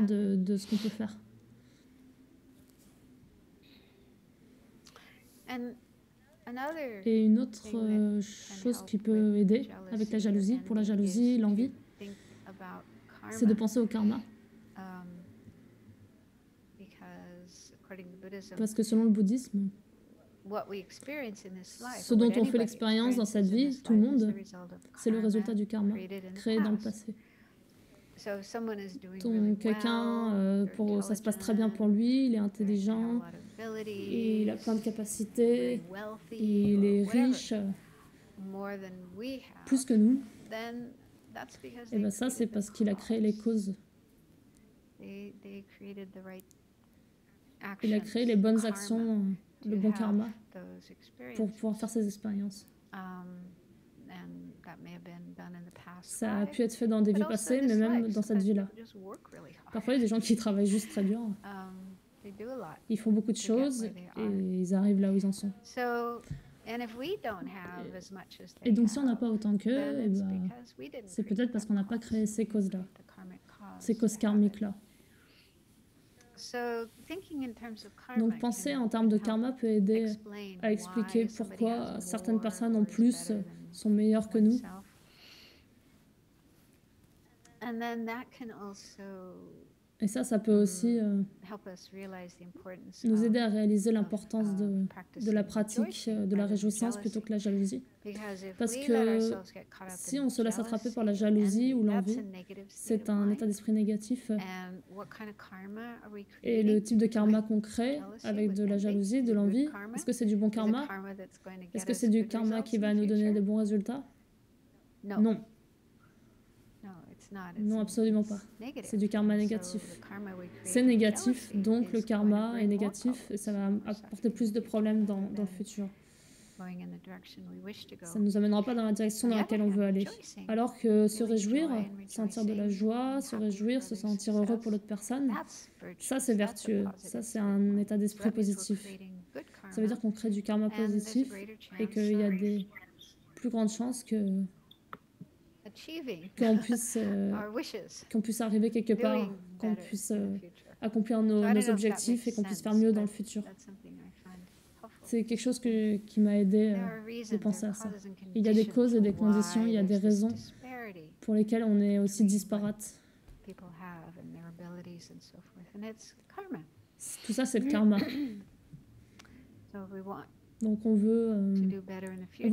de ce qu'on peut faire. Et une autre chose qui peut aider avec la jalousie, pour la jalousie, l'envie, c'est de penser au karma. Parce que selon le bouddhisme, ce dont on fait l'expérience dans cette vie, tout le monde, c'est le résultat du karma créé dans le passé. Donc quelqu'un, ça se passe très bien pour lui, il est intelligent, il a plein de capacités, il est riche, plus que nous. Et bien ça, c'est parce qu'il a créé les causes. Il a créé les bonnes actions, le bon karma, pour pouvoir faire ces expériences. Ça a pu être fait dans des vies passées, mais même dans cette vie-là. Parfois, il y a des gens qui travaillent juste très dur. Ils font beaucoup de choses et ils arrivent là où ils en sont. Et donc, si on n'a pas autant qu'eux, eh ben, c'est peut-être parce qu'on n'a pas créé ces causes-là, ces causes karmiques-là. Donc, penser en termes de karma peut aider à expliquer pourquoi certaines personnes ont plus, sont meilleures que nous. Et ça peut aussi nous aider à réaliser l'importance de la pratique, de la réjouissance plutôt que la jalousie. Parce que si on se laisse attraper par la jalousie ou l'envie, c'est un état d'esprit négatif. Et le type de karma qu'on crée avec de la jalousie, de l'envie, est-ce que c'est du bon karma? Est-ce que c'est du karma qui va nous donner de bons résultats? Non. Non, absolument pas. C'est du karma négatif. C'est négatif, donc le karma est négatif et ça va apporter plus de problèmes dans le futur. Ça ne nous amènera pas dans la direction dans laquelle on veut aller. Alors que se réjouir, sentir de la joie, se réjouir, se sentir heureux pour l'autre personne, ça c'est vertueux, ça c'est un état d'esprit positif. Ça veut dire qu'on crée du karma positif et qu'il y a des plus grandes chances qu'on puisse arriver quelque part, qu'on puisse accomplir nos objectifs et qu'on puisse faire mieux dans le futur. C'est quelque chose qui m'a aidé de penser à ça. Il y a des causes et des conditions, il y a des raisons pour lesquelles on est aussi disparate. Tout ça, c'est le karma. Donc on veut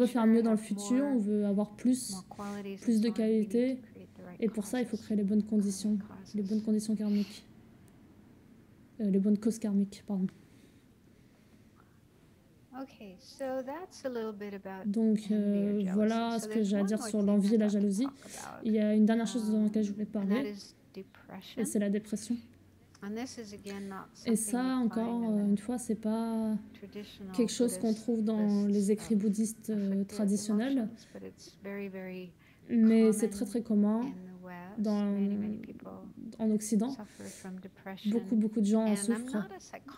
faire mieux dans le futur, on veut avoir plus de qualité, et pour ça il faut créer les bonnes conditions karmiques, les bonnes causes karmiques, pardon. Donc voilà ce que j'ai à dire sur l'envie et la jalousie. Il y a une dernière chose dans laquelle je voulais parler, et c'est la dépression. Et ça, encore une fois, c'est pas quelque chose qu'on trouve dans les écrits bouddhistes traditionnels, mais c'est très très commun en Occident. Beaucoup de gens en souffrent.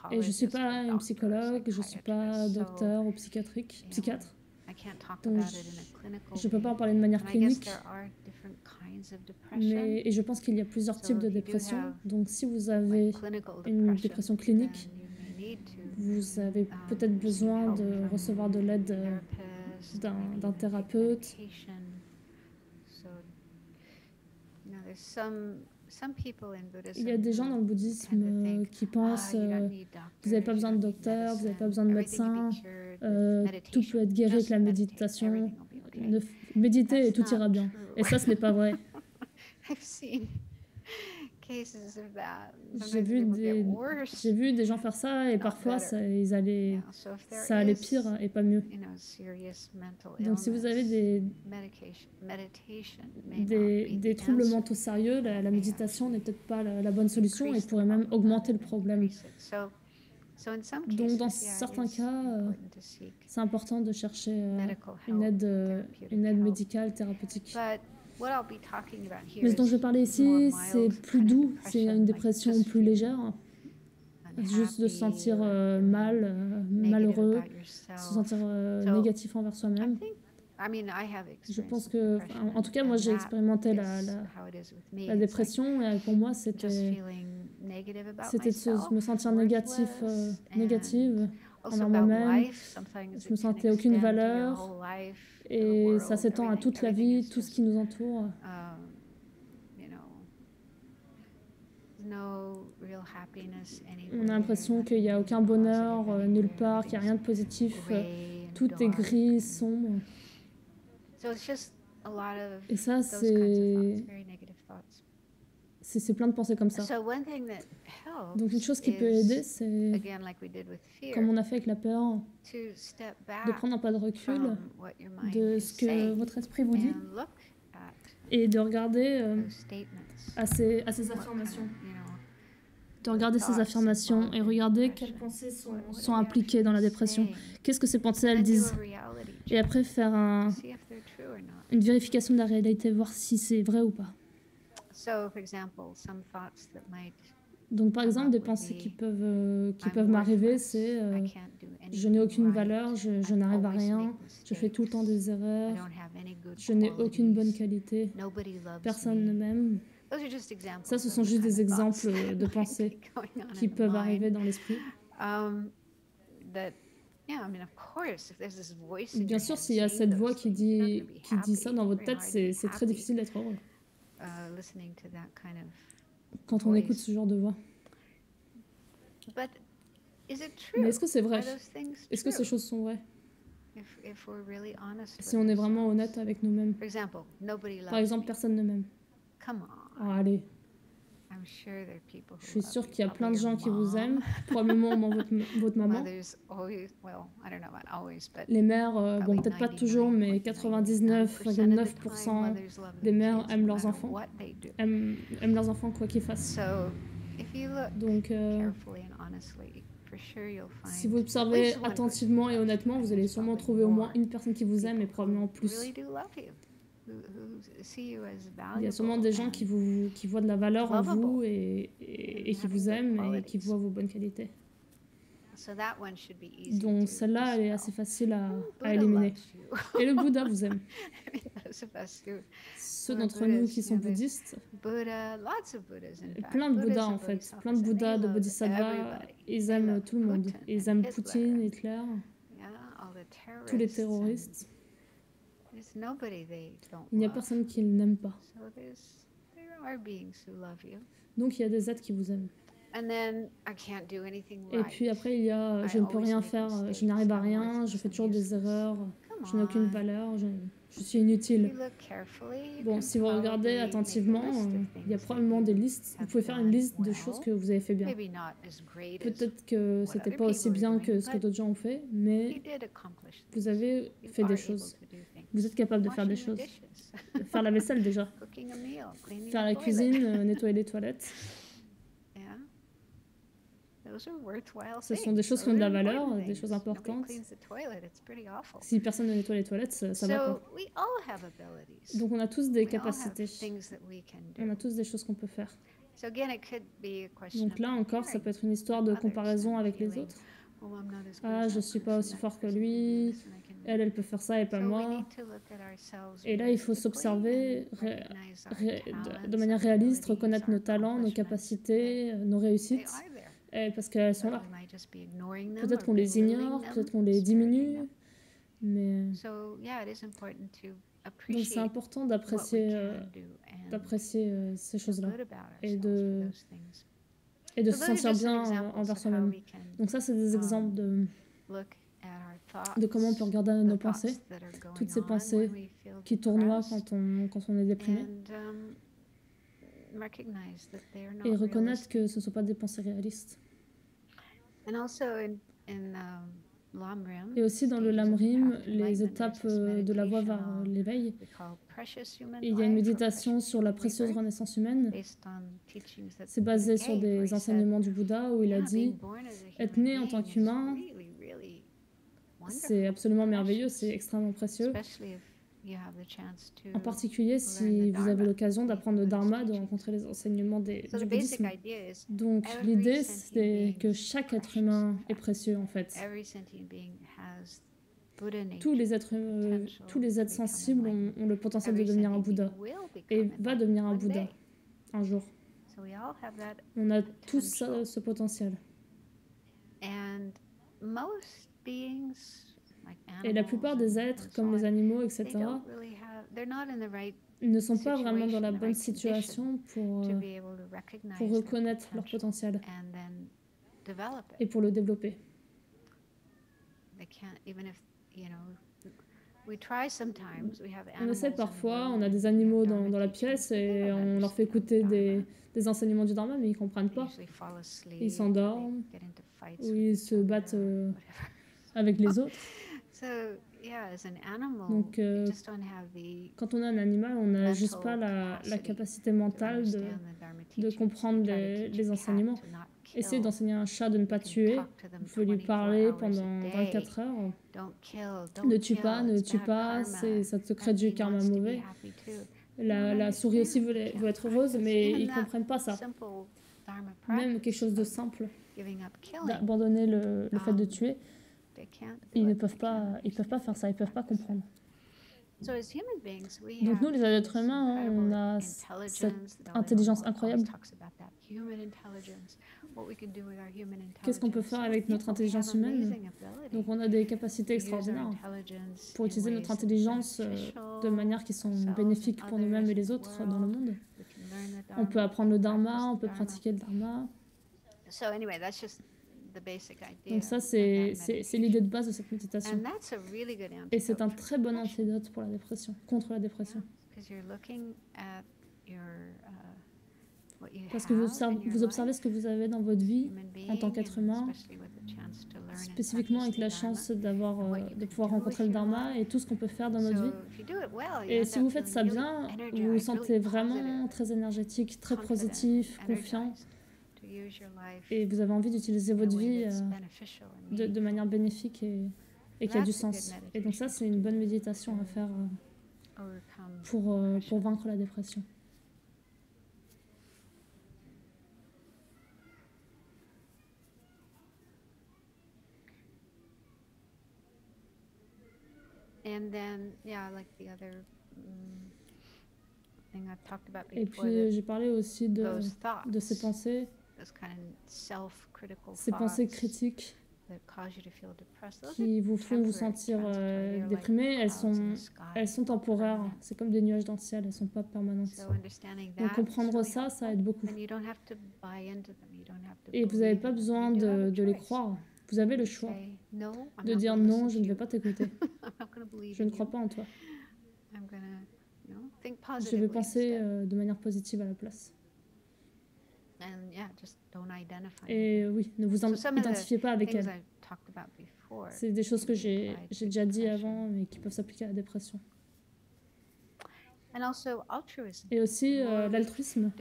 Et je ne suis pas une psychologue, je ne suis pas docteur ou psychiatre. Donc je ne peux pas en parler de manière clinique. Et je pense qu'il y a plusieurs types de dépression. Donc si vous avez une dépression clinique, vous avez peut-être besoin de recevoir de l'aide d'un thérapeute. Il y a des gens dans le bouddhisme qui pensent vous n'avez pas besoin de docteur, vous n'avez pas besoin de médecin, tout peut être guéri avec la méditation. Méditez et tout ira bien. Et ça, ce n'est pas vrai. J'ai vu des gens faire ça et parfois ça allait pire et pas mieux. Donc si vous avez des troubles mentaux sérieux, la méditation n'est peut-être pas la bonne solution et pourrait même augmenter le problème. Donc dans certains cas, c'est important de chercher une aide médicale, thérapeutique. Mais ce dont je vais parler ici, c'est plus doux, c'est une dépression plus légère. Juste de se sentir malheureux, se sentir négatif envers soi-même. Je pense que, en tout cas, moi j'ai expérimenté la dépression et pour moi c'était de me sentir négative envers moi-même. Je me sentais aucune valeur et ça s'étend à toute la vie, tout ce qui nous entoure. On a l'impression qu'il n'y a aucun bonheur nulle part, qu'il n'y a rien de positif. Tout est gris, sombre. Et ça, c'est plein de pensées comme ça. Donc une chose qui peut aider, c'est, comme on a fait avec la peur, de prendre un pas de recul de ce que votre esprit vous dit et de regarder à ces affirmations. De regarder ces affirmations et regarder quelles pensées sont impliquées dans la dépression. Qu'est-ce que ces pensées, elles disent? Et après, faire une vérification de la réalité, voir si c'est vrai ou pas. Donc, par exemple, des pensées qui peuvent m'arriver, c'est je n'ai aucune valeur, je n'arrive à rien, je fais tout le temps des erreurs, je n'ai aucune bonne qualité, personne ne m'aime. Ça, ce sont juste des exemples de pensées qui peuvent arriver dans l'esprit. Bien sûr, s'il y a cette voix qui dit ça dans votre tête, c'est très difficile d'être heureux quand on écoute ce genre de voix. Mais est-ce que c'est vrai? Est-ce que ces choses sont vraies? Si on est vraiment honnête avec nous-mêmes. Par exemple, personne ne m'aime. Oh, allez. Je suis sûre qu'il y a plein de gens qui vous aiment, probablement votre maman. Les mères, bon, peut-être pas toujours, mais 99,9% des mères aiment leurs enfants, aiment leurs enfants quoi qu'ils fassent. Donc, si vous observez attentivement et honnêtement, vous allez sûrement trouver au moins une personne qui vous aime et probablement plus. Il y a sûrement des gens qui voient de la valeur en vous et qui vous aiment et qui voient vos bonnes qualités. Donc celle-là, elle est assez facile à éliminer. Et le Bouddha vous aime. Ceux d'entre nous qui sont bouddhistes, plein de Bouddhas en fait, plein de Bouddhas, de Bodhisattvas, ils aiment tout le monde. Ils aiment Poutine, Hitler, tous les terroristes. Il n'y a personne qui n'aime pas. Donc il y a des êtres qui vous aiment. Et puis après, il y a je ne peux rien faire, je n'arrive à rien, je fais toujours des erreurs, je n'ai aucune valeur, je suis inutile. Bon, si vous regardez attentivement, il y a probablement des listes. Vous pouvez faire une liste de choses que vous avez fait bien. Peut-être que c'était pas aussi bien que ce que d'autres gens ont fait, mais vous avez fait des choses. Vous êtes capable de faire des choses. Faire la vaisselle déjà. Faire la cuisine, nettoyer les toilettes. Ce sont des choses qui ont de la valeur, des choses importantes. Si personne ne nettoie les toilettes, ça va pas. Donc on a tous des capacités. On a tous des choses qu'on peut faire. Donc là encore, ça peut être une histoire de comparaison avec les autres. Ah, je suis pas aussi fort que lui. Elle peut faire ça et pas moi. Et là, il faut s'observer de manière réaliste, reconnaître nos talents, nos capacités, nos réussites. Parce qu'elles sont là. Peut-être qu'on les ignore, peut-être qu'on les diminue, mais... Donc c'est important d'apprécier ces choses-là et de se sentir bien envers soi-même. Donc ça, c'est des exemples de comment on peut regarder nos pensées, toutes ces pensées qui tournoient quand on est déprimé, et reconnaître que ce ne sont pas des pensées réalistes. Et aussi dans le Lamrim, les étapes de la voie vers l'éveil, il y a une méditation sur la précieuse renaissance humaine. C'est basé sur des enseignements du Bouddha où il a dit « Être né en tant qu'humain, c'est absolument merveilleux, c'est extrêmement précieux. » En particulier si vous avez l'occasion d'apprendre le Dharma, de rencontrer les enseignements du bouddhisme. Donc l'idée, c'est que chaque être humain est précieux en fait. Tous les êtres sensibles ont le potentiel de devenir un Bouddha et va devenir un Bouddha un jour. On a tous Et la plupart des êtres, comme les animaux, etc., ne sont pas vraiment dans la bonne situation pour reconnaître leur potentiel et pour le développer. On essaie parfois, on a des animaux dans la pièce et on leur fait écouter des enseignements du Dharma, mais ils ne comprennent pas. Ils s'endorment ou ils se battent avec les autres. Donc, quand on est un animal, on n'a juste pas la capacité mentale de comprendre les enseignements. Essayez d'enseigner à un chat de ne pas tuer. Vous pouvez lui parler pendant 24 heures. Ne tue pas, ne tue pas, ça te crée du karma mauvais. La souris aussi veut être heureuse, mais ils ne comprennent pas ça. Même quelque chose de simple, d'abandonner le fait de tuer, ils ne peuvent pas faire ça, ils ne peuvent pas comprendre. Donc nous, les êtres humains, on a cette intelligence incroyable. Qu'est-ce qu'on peut faire avec notre intelligence humaine? Donc on a des capacités extraordinaires pour utiliser notre intelligence de manière qui sont bénéfiques pour nous-mêmes et les autres dans le monde. On peut apprendre le Dharma, on peut pratiquer le Dharma. Donc ça, c'est l'idée de base de cette méditation. Et c'est un très bon antidote pour la dépression, contre la dépression. Parce que vous observez ce que vous avez dans votre vie en tant qu'être humain, spécifiquement avec la chance de pouvoir rencontrer le Dharma et tout ce qu'on peut faire dans notre vie. Et si vous faites ça bien, vous vous sentez vraiment très énergétique, très positif, confiant. Et vous avez envie d'utiliser votre vie de manière bénéfique et qui a du sens. Et donc ça, c'est une bonne méditation à faire pour vaincre la dépression. Et puis j'ai parlé aussi de ces pensées, ces pensées critiques qui vous font vous sentir déprimé. Elles sont temporaires, c'est comme des nuages dans le ciel, elles ne sont pas permanentes. Donc comprendre ça aide beaucoup. Et vous n'avez pas besoin de les croire. Vous avez le choix de dire non, je ne vais pas t'écouter. Je ne crois pas en toi. Je vais penser de manière positive à la place. Et oui, ne vous identifiez pas avec elle. C'est des choses que j'ai déjà dit avant, mais qui peuvent s'appliquer à la dépression. Et aussi l'altruisme.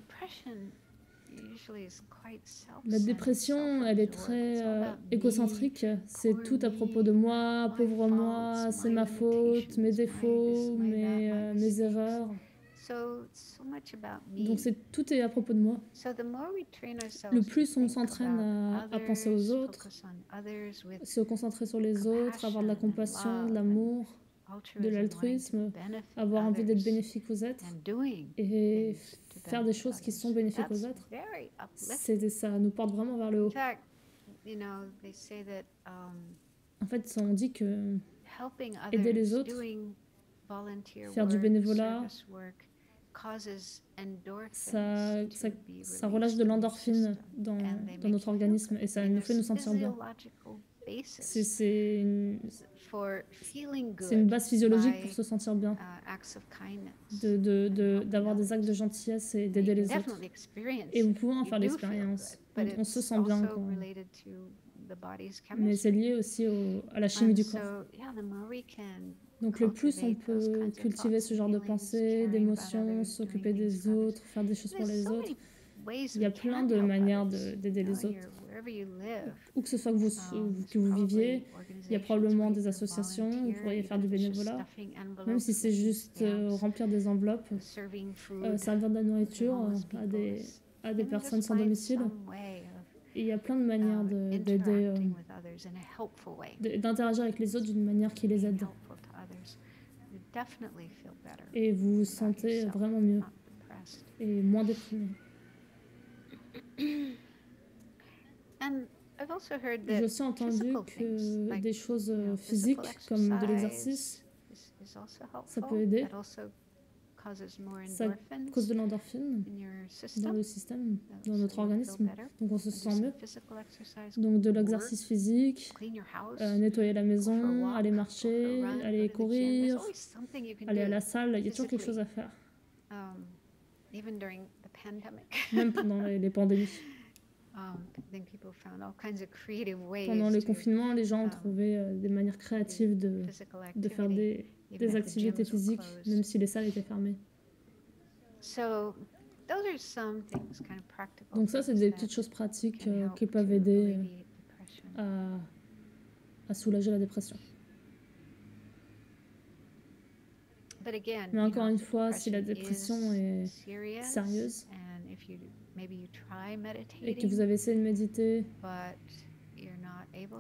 La dépression, elle est très égocentrique. C'est tout à propos de moi, pauvre moi, c'est ma faute, mes défauts, mes erreurs. Donc tout est à propos de moi. Le plus on s'entraîne à penser aux autres, se concentrer sur les autres, avoir de la compassion, de l'amour, de l'altruisme, avoir envie d'être bénéfique aux êtres et faire des choses qui sont bénéfiques aux êtres, ça nous porte vraiment vers le haut. En fait, on dit que aider les autres, faire du bénévolat, ça relâche de l'endorphine dans notre organisme et ça nous fait nous sentir bien. C'est une base physiologique pour se sentir bien, d'avoir des actes de gentillesse et d'aider les autres. Et vous pouvez en faire l'expérience. On se sent bien. Mais c'est lié aussi à la chimie du corps. Donc le plus on peut cultiver ce genre de pensées, d'émotions, s'occuper des autres, faire des choses pour les autres, il y a plein de manières d'aider les autres. Où que ce soit que vous viviez, il y a probablement des associations, vous pourriez faire du bénévolat, même si c'est juste remplir des enveloppes, servir de la nourriture à des personnes sans domicile. Et il y a plein de manières d'aider, d'interagir avec les autres d'une manière qui les aide. Et vous vous sentez vraiment mieux et moins déprimé. J'ai aussi entendu que des choses physiques comme de l'exercice, ça peut aider. Ça cause de l'endorphine dans le système, dans notre organisme, donc on se sent mieux. Donc de l'exercice physique, nettoyer la maison, aller marcher, aller courir, aller à la salle, il y a toujours quelque chose à faire. Même pendant les pandémies. Pendant les confinements, les gens ont trouvé des manières créatives de faire des activités physiques, même si les salles étaient fermées. Donc ça, c'est des petites choses pratiques qui peuvent aider à soulager la dépression. Mais encore une fois, si la dépression est sérieuse et que vous avez essayé de méditer,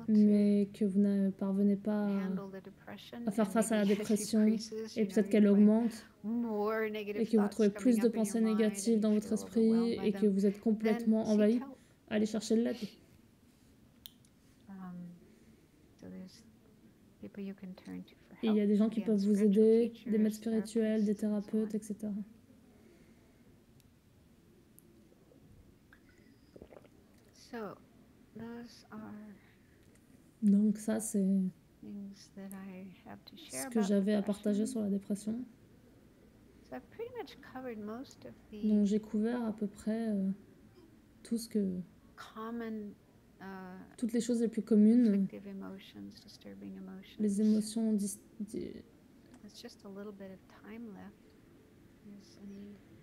mais que vous ne parvenez pas à faire face à la dépression et peut-être qu'elle augmente et que vous trouvez plus de pensées négatives dans votre esprit et que vous êtes complètement envahi, allez chercher de l'aide. Et il y a des gens qui peuvent vous aider, des maîtres spirituels, des thérapeutes, etc. Donc ça, c'est ce que j'avais à partager sur la dépression. Donc j'ai couvert à peu près tout ce que... toutes les choses les plus communes, les émotions...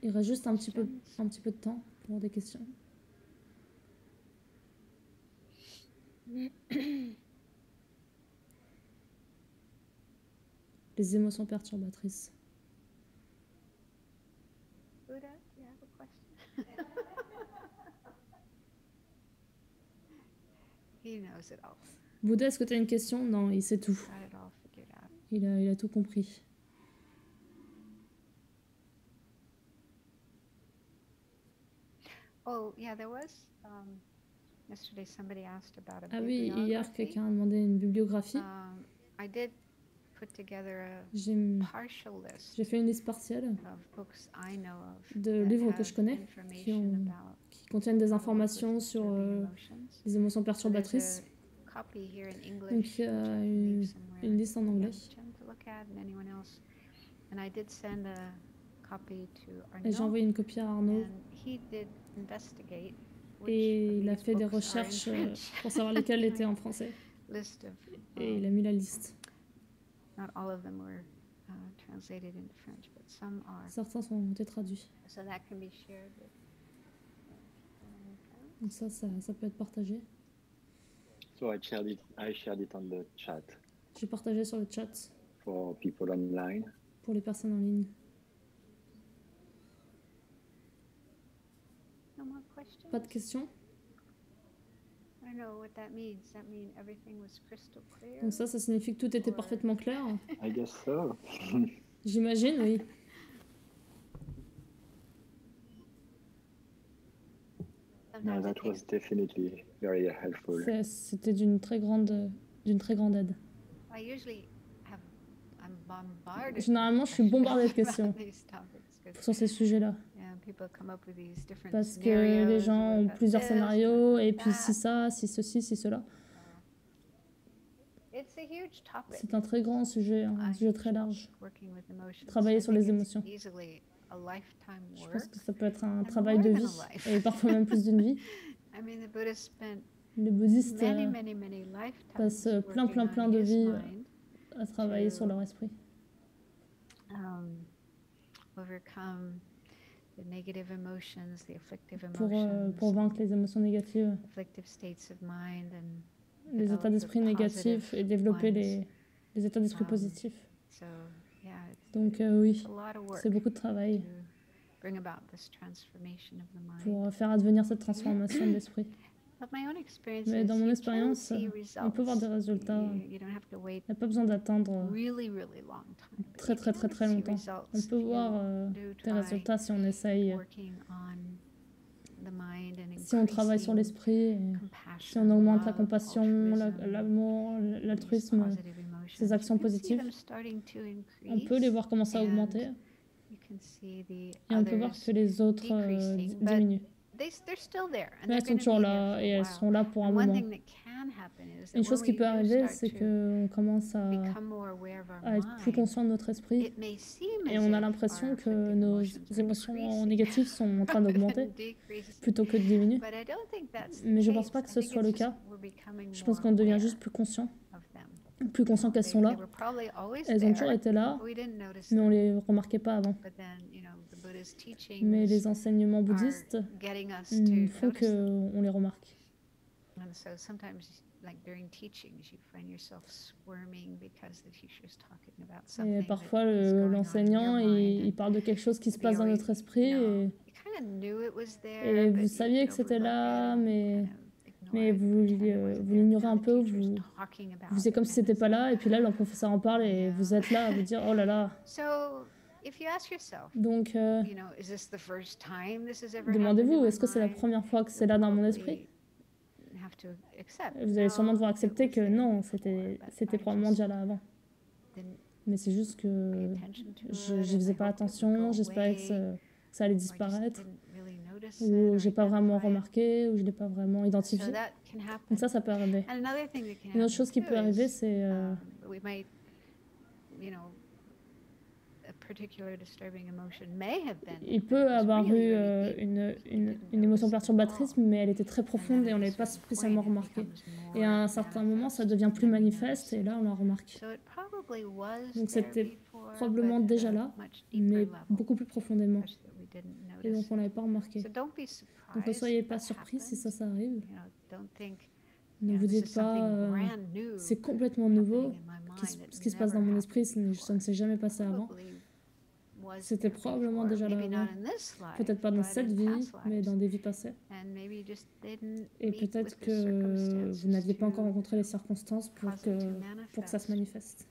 Il reste juste un petit peu de temps pour des questions. Les émotions perturbatrices. Bouddha, est-ce que tu as une question? Non, il sait tout. Il a tout compris. Ah oui, hier, quelqu'un a demandé une bibliographie. J'ai fait une liste partielle de livres que je connais qui contiennent des informations sur les émotions perturbatrices. Donc il y a une liste en anglais. Et j'ai envoyé une copie à Arnaud. Et il a fait des recherches pour savoir lesquels étaient en français. Et il a mis la liste. Certains ont été traduits. Donc ça peut être partagé. So I shared it on the chat. J'ai partagé sur le chat. For people online. Pour les personnes en ligne. Pas de questions? Donc ça signifie que tout était parfaitement clair? I guess so. J'imagine, oui. No, that was definitely very helpful. C'était d'une très grande aide. Généralement, je suis bombardée de questions sur ces sujets-là. Parce que les gens ont plusieurs scénarios, et puis si ça, si ceci, si cela. C'est un très grand sujet, un sujet très large. Travailler sur les émotions. Je pense que ça peut être un travail de vie, et parfois même plus d'une vie. Les bouddhistes passent plein de vies à travailler sur leur esprit. Pour vaincre les émotions négatives, les états d'esprit négatifs et développer les états d'esprit positifs. Donc oui, c'est beaucoup de travail pour faire advenir cette transformation de l'esprit. Mais dans mon expérience, on peut voir des résultats. Il n'y a pas besoin d'attendre très longtemps. On peut voir des résultats si on essaye si on travaille sur l'esprit, si on augmente la compassion, l'amour, l'altruisme, ces actions positives, on peut les voir commencer à augmenter et on peut voir que les autres diminuent. Mais elles sont toujours là et elles sont là pour un moment. Une chose qui peut arriver, c'est qu'on commence à être plus conscient de notre esprit et on a l'impression que nos émotions négatives sont en train d'augmenter plutôt que de diminuer. Mais je ne pense pas que ce soit le cas. Je pense qu'on devient juste plus conscient qu'elles sont là. Elles ont toujours été là, mais on ne les remarquait pas avant. Mais les enseignements bouddhistes font qu'on les remarque. Et parfois, l'enseignant, il parle de quelque chose qui se passe dans notre esprit et vous saviez que c'était là, mais vous l'ignorez un peu, vous c'est comme si c'était pas là, et puis là, le professeur en parle et vous êtes là à vous dire « Oh là là ». Donc, demandez-vous, est-ce que c'est la première fois que c'est là dans mon esprit? Vous allez sûrement devoir accepter que non, c'était probablement déjà là avant. Mais c'est juste que je ne faisais pas attention, j'espérais que ça allait disparaître, ou je n'ai pas vraiment remarqué, ou je ne l'ai pas vraiment identifié. Donc ça peut arriver. Une autre chose qui peut arriver, c'est il peut avoir eu une émotion perturbatrice, mais elle était très profonde et on ne l'avait pas spécialement remarquée. Et à un certain moment, ça devient plus manifeste et là, on la remarque. Donc c'était probablement déjà là, mais beaucoup plus profondément. Et donc on ne l'avait pas remarqué. Donc ne soyez pas surpris si ça arrive. Ne vous dites pas c'est complètement nouveau, ce qui se passe dans mon esprit, ça ne s'est jamais passé avant. C'était probablement déjà là avant. Peut-être pas dans cette vie, mais dans des vies passées. Et peut-être que vous n'aviez pas encore rencontré les circonstances pour que ça se manifeste.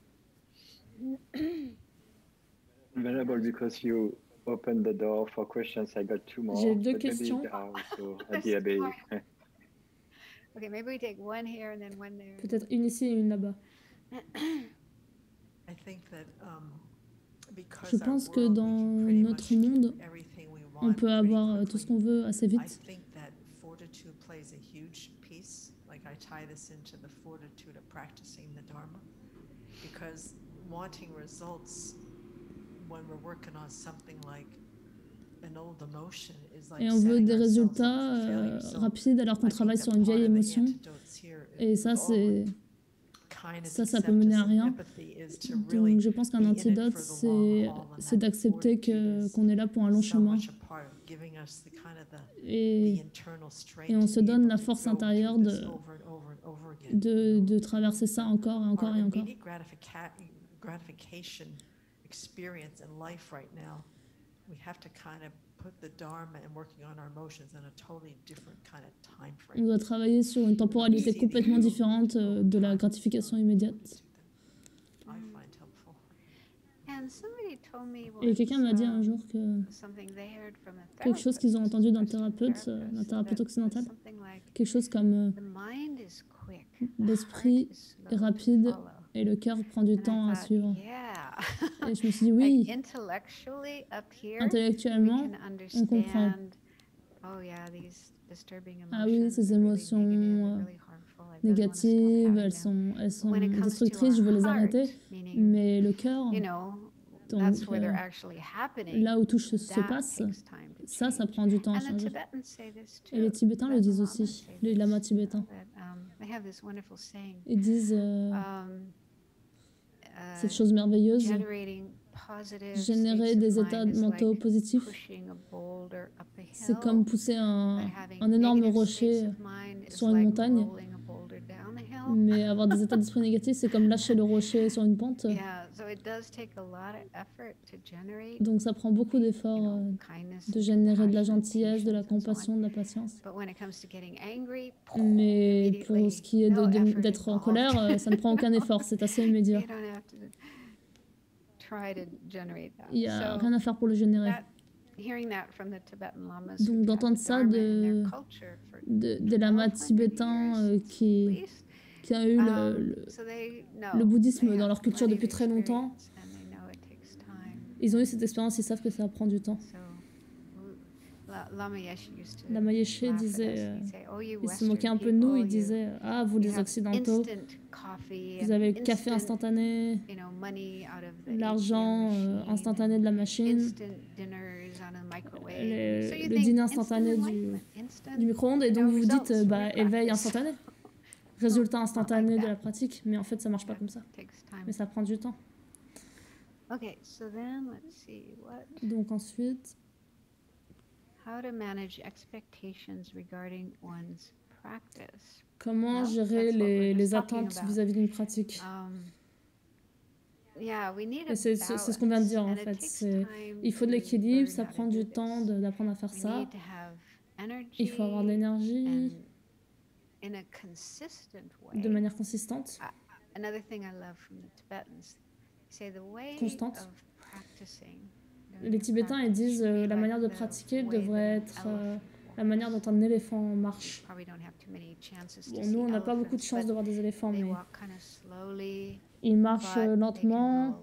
Venerable, because you opened the door for questions, I got two more. J'ai deux questions. Peut-être une ici et une là-bas. Je pense que dans notre monde, on peut avoir tout ce qu'on veut assez vite. Et on veut des résultats rapides alors qu'on travaille sur une vieille émotion. Et ça peut mener à rien. Donc je pense qu'un antidote, c'est d'accepter qu'on est là pour un long chemin. Et on se donne la force intérieure de traverser ça encore et encore et encore. On doit travailler sur une temporalité complètement différente de la gratification immédiate. Et quelqu'un m'a dit un jour que quelque chose qu'ils ont entendu d'un thérapeute occidental, quelque chose comme l'esprit est rapide et le cœur prend du temps à suivre. Et je me suis dit oui, intellectuellement, on comprend. Ah oui, ces émotions négatives, elles sont destructrices, je veux les arrêter. Mais le cœur, là où tout se passe, ça prend du temps à changer. Et les Tibétains le disent aussi, les lamas tibétains. Ils disent cette chose merveilleuse, générer des états mentaux positifs, c'est comme pousser un énorme rocher sur une montagne, mais avoir des états d'esprit négatifs, c'est comme lâcher le rocher sur une pente. Donc ça prend beaucoup d'efforts de générer de la gentillesse, de la compassion, de la patience. Mais pour ce qui est d'être en colère, ça ne prend aucun effort, c'est assez immédiat. Il n'y a rien à faire pour le générer. Donc d'entendre ça des lamas tibétains qui a eu le bouddhisme dans leur culture depuis très longtemps. Ils ont eu cette expérience, ils savent que ça prend du temps. Lama Yeshe disait, il se moquait un peu de nous, il disait « Ah, vous les Occidentaux, vous avez le café instantané, l'argent instantané de la machine, le dîner instantané du micro-ondes, et donc vous vous dites éveil instantané, résultat instantané de la pratique, mais en fait ça marche pas comme ça, mais ça prend du temps. » Donc ensuite, comment gérer les attentes vis-à-vis d'une pratique? C'est ce qu'on vient de dire en fait. Il faut de l'équilibre, ça prend du temps d'apprendre à faire ça. Il faut avoir de l'énergie de manière consistante, constante. Les Tibétains ils disent la manière de pratiquer devrait être la manière dont un éléphant marche. Bon, nous, on n'a pas beaucoup de chance de voir des éléphants, mais ils marchent lentement,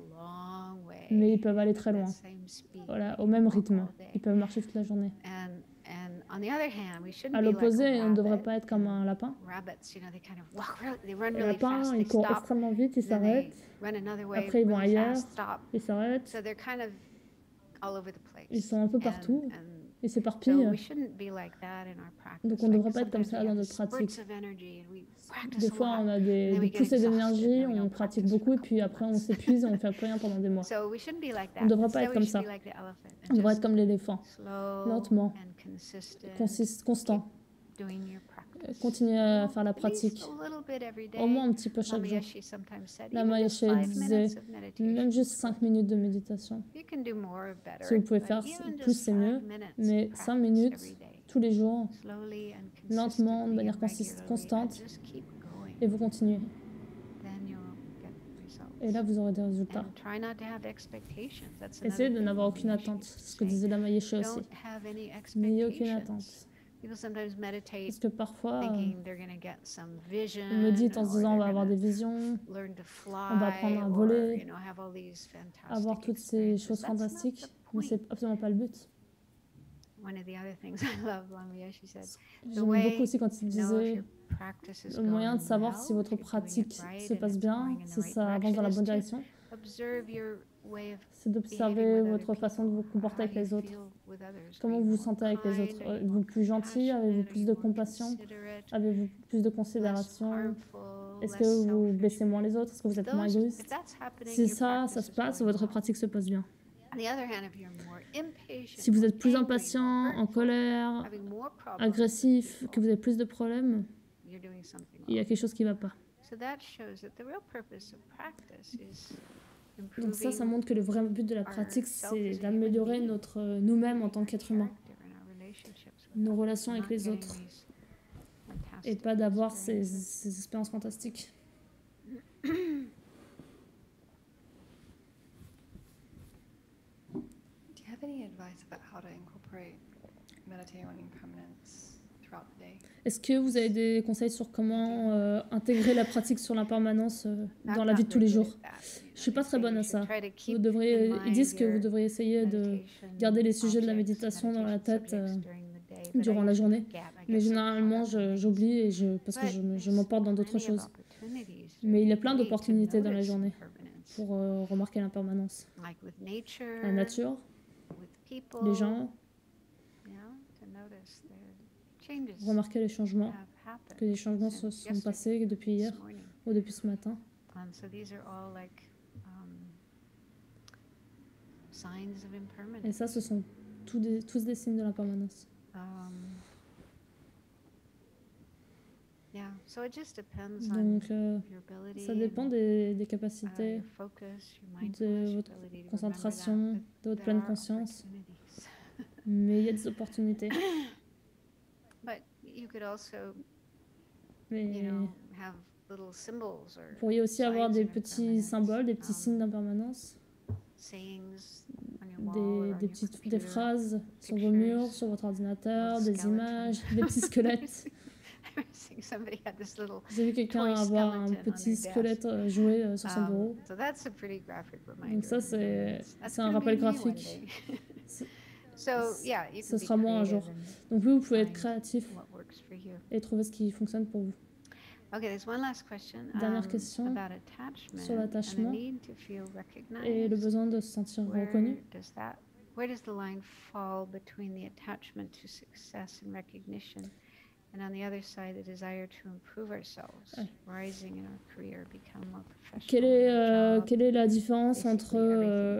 mais ils peuvent aller très loin. Voilà, au même rythme. Ils peuvent marcher toute la journée. À l'opposé, on ne devrait pas être comme un lapin. Les lapins, ils courent extrêmement vite, ils s'arrêtent. Après, ils vont ailleurs, ils s'arrêtent. Ils sont un peu partout. Ils s'éparpillent. Donc on ne devrait pas être comme ça dans notre pratique. Des fois, on a des poussées d'énergie, on pratique beaucoup, et puis après, on s'épuise et on ne fait plus rien pendant des mois. On ne devrait pas être comme ça. On devrait être comme l'éléphant, lentement, constant. Continuez à faire la pratique, au moins un petit peu chaque jour. Lama Yeshe disait, même juste 5 minutes de méditation. Si vous pouvez faire plus, c'est mieux, mais 5 minutes tous les jours, lentement, de manière constante, et vous continuez. Et là, vous aurez des résultats. Essayez de n'avoir aucune attente, c'est ce que disait Lama Yeshe aussi. N'ayez aucune attente. Parce que parfois, on médite en se disant on va avoir des visions, on va apprendre à voler, avoir toutes ces choses fantastiques, mais c'est absolument pas le but. J'aime beaucoup aussi quand il disait le moyen de savoir si votre pratique se passe bien, si ça avance dans la bonne direction, c'est d'observer votre façon de vous comporter avec les autres. Comment vous vous sentez avec les autres? Êtes-vous plus gentil? Avez-vous plus de compassion? Avez-vous plus de considération? Est-ce que vous blessez moins les autres? Est-ce que vous êtes moins égoïste? Si ça se passe, votre pratique se passe bien. Si vous êtes plus impatient, en colère, agressif, que vous avez plus de problèmes, il y a quelque chose qui ne va pas. Donc ça montre que le vrai but de la pratique, c'est d'améliorer nous-mêmes en tant qu'être humain, nos relations avec les autres, et pas d'avoir ces expériences fantastiques. Est-ce que vous avez des conseils sur comment intégrer la pratique sur l'impermanence dans la vie de tous les jours? Je ne suis pas très bonne à ça. Ils disent que vous devriez essayer de garder les sujets de la méditation dans la tête durant la journée. Mais généralement, j'oublie parce que je m'emporte dans d'autres choses. Mais il y a plein d'opportunités dans la journée pour remarquer l'impermanence. La nature, les gens, remarquer les changements, que les changements se sont passés depuis hier ou depuis ce matin. Et ça, ce sont tous des signes de l'impermanence. Donc, ça dépend des capacités, de votre concentration, de votre pleine conscience. Mais il y a des opportunités. Mais vous pourriez aussi avoir des petits symboles, des petits signes d'impermanence, des phrases sur vos murs, sur votre ordinateur, des images, des petits squelettes. J'ai vu quelqu'un avoir un petit squelette joué sur son bureau. Donc ça, c'est un rappel graphique. Ce sera moi un jour. Donc oui, vous pouvez être créatif et trouver ce qui fonctionne pour vous. Dernière question sur l'attachement et le besoin de se sentir reconnu. Where does the line fall between the attachment to success and recognition, and on the other side, the desire to improve ourselves, rising in our career, become more professional? Quelle est la différence entre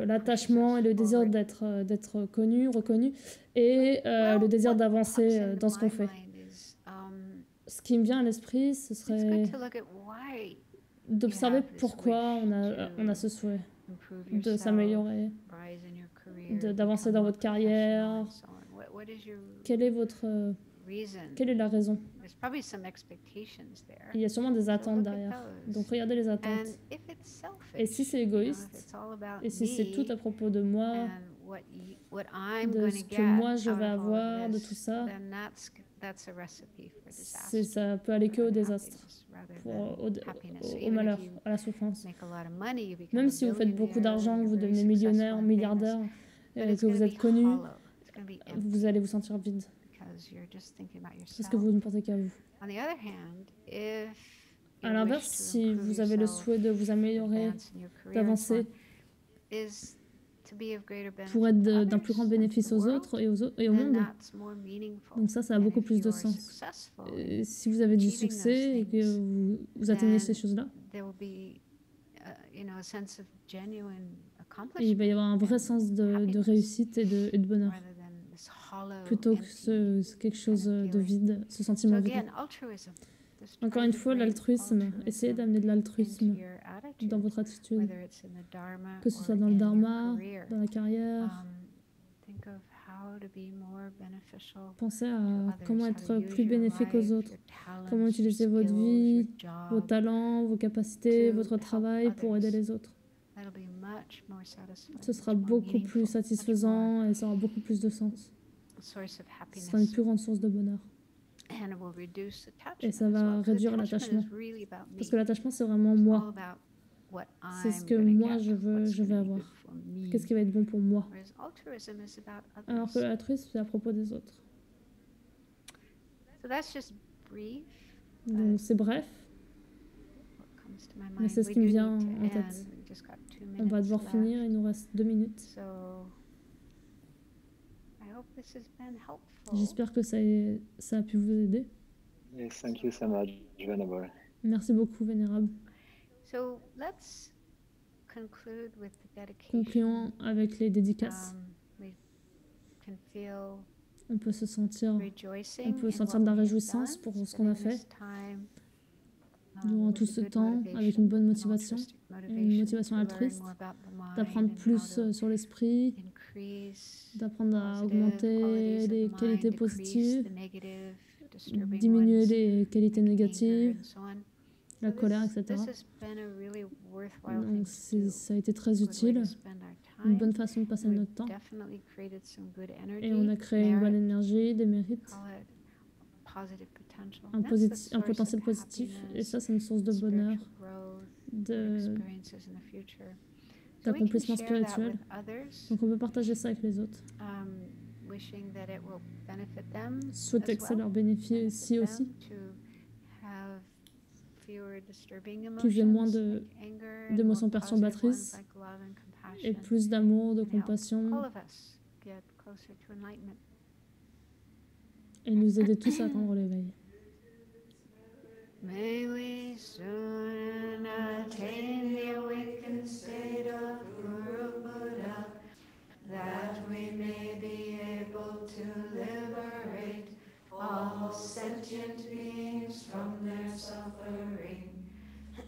l'attachement et le désir d'être connu, reconnu, et le désir d'avancer dans ce qu'on fait? Ce qui me vient à l'esprit, ce serait d'observer pourquoi on a ce souhait de s'améliorer, d'avancer dans votre carrière. Quelle est la raison? Il y a sûrement des attentes derrière. Donc regardez les attentes. Et si c'est égoïste, et si c'est tout à propos de moi, de ce que moi je vais avoir, de tout ça, ça peut aller que au désastre, au malheur, à la souffrance. Même si vous faites beaucoup d'argent, que vous devenez millionnaire, milliardaire, que vous êtes connu, vous allez vous sentir vide. Parce que vous ne pensez qu'à vous. À l'inverse, si vous avez le souhait de vous améliorer, d'avancer, pour être d'un plus grand bénéfice aux autres et au monde. Donc ça a beaucoup plus de sens. Et si vous avez du succès et que vous atteignez ces choses-là, il va y avoir un vrai sens de réussite et de bonheur, plutôt que quelque chose de vide, ce sentiment vide. Encore une fois, l'altruisme, essayez d'amener de l'altruisme dans votre attitude, que ce soit dans le dharma, dans la carrière. Pensez à comment être plus bénéfique aux autres, comment utiliser votre vie, vos talents, vos capacités, votre travail pour aider les autres. Ce sera beaucoup plus satisfaisant et ça aura beaucoup plus de sens. Ce sera une plus grande source de bonheur. Et ça va réduire l'attachement. Parce que l'attachement, c'est vraiment moi. C'est ce que moi, je vais avoir. Qu'est-ce qui va être bon pour moi? Alors que l'altruisme, c'est à propos des autres. Donc c'est bref. Mais c'est ce qui me vient en tête. On va devoir finir, il nous reste 2 minutes. J'espère que ça a pu vous aider. Yes, thank you so much, Venerable. Merci beaucoup, Vénérable. Concluons avec les dédicaces. On peut sentir de la réjouissance pour ce qu'on a fait durant tout ce temps, avec une bonne motivation, une motivation altruiste, d'apprendre plus sur l'esprit, d'apprendre à augmenter les qualités positives, diminuer les qualités négatives, la colère, etc. Donc ça a été très utile, une bonne façon de passer notre temps. Et on a créé une bonne énergie, des mérites, un potentiel positif. Et ça, c'est une source de bonheur, d'accomplissement spirituel. Donc on peut partager ça avec les autres. Souhaiter que ça leur bénéficie aussi. Qu'ils aient moins d'émotions perturbatrices et plus d'amour, de compassion. Et nous aider tous à atteindre l'éveil. May we soon attain the awakened state of Guru Buddha, that we may be able to liberate all sentient beings from their suffering.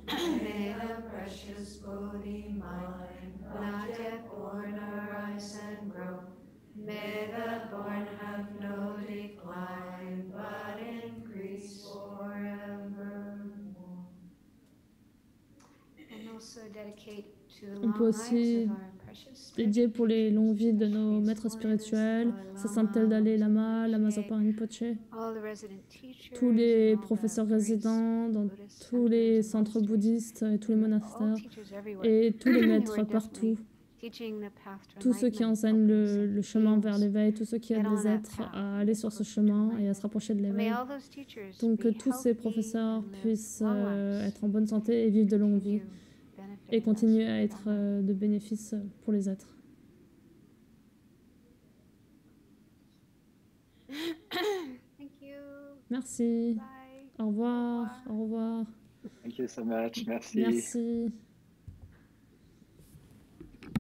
May the precious Bodhi mind, not yet born, arise and grow. May the born have no decline, but increase forevermore. On peut aussi dédié pour les longues vies de nos maîtres spirituels, Sa Sainte Dalai Lama, Lama Zopa Rinpoche, tous les professeurs résidents dans tous les centres bouddhistes et tous les monastères, et tous les maîtres partout, tous ceux qui enseignent le chemin vers l'éveil, tous ceux qui aident les êtres à aller sur ce chemin et à se rapprocher de l'éveil. Donc que tous ces professeurs puissent être en bonne santé et vivre de longues vies et continuer à être de bénéfice pour les êtres. Merci. Au revoir. Au revoir. Thank you so much. Merci. Merci.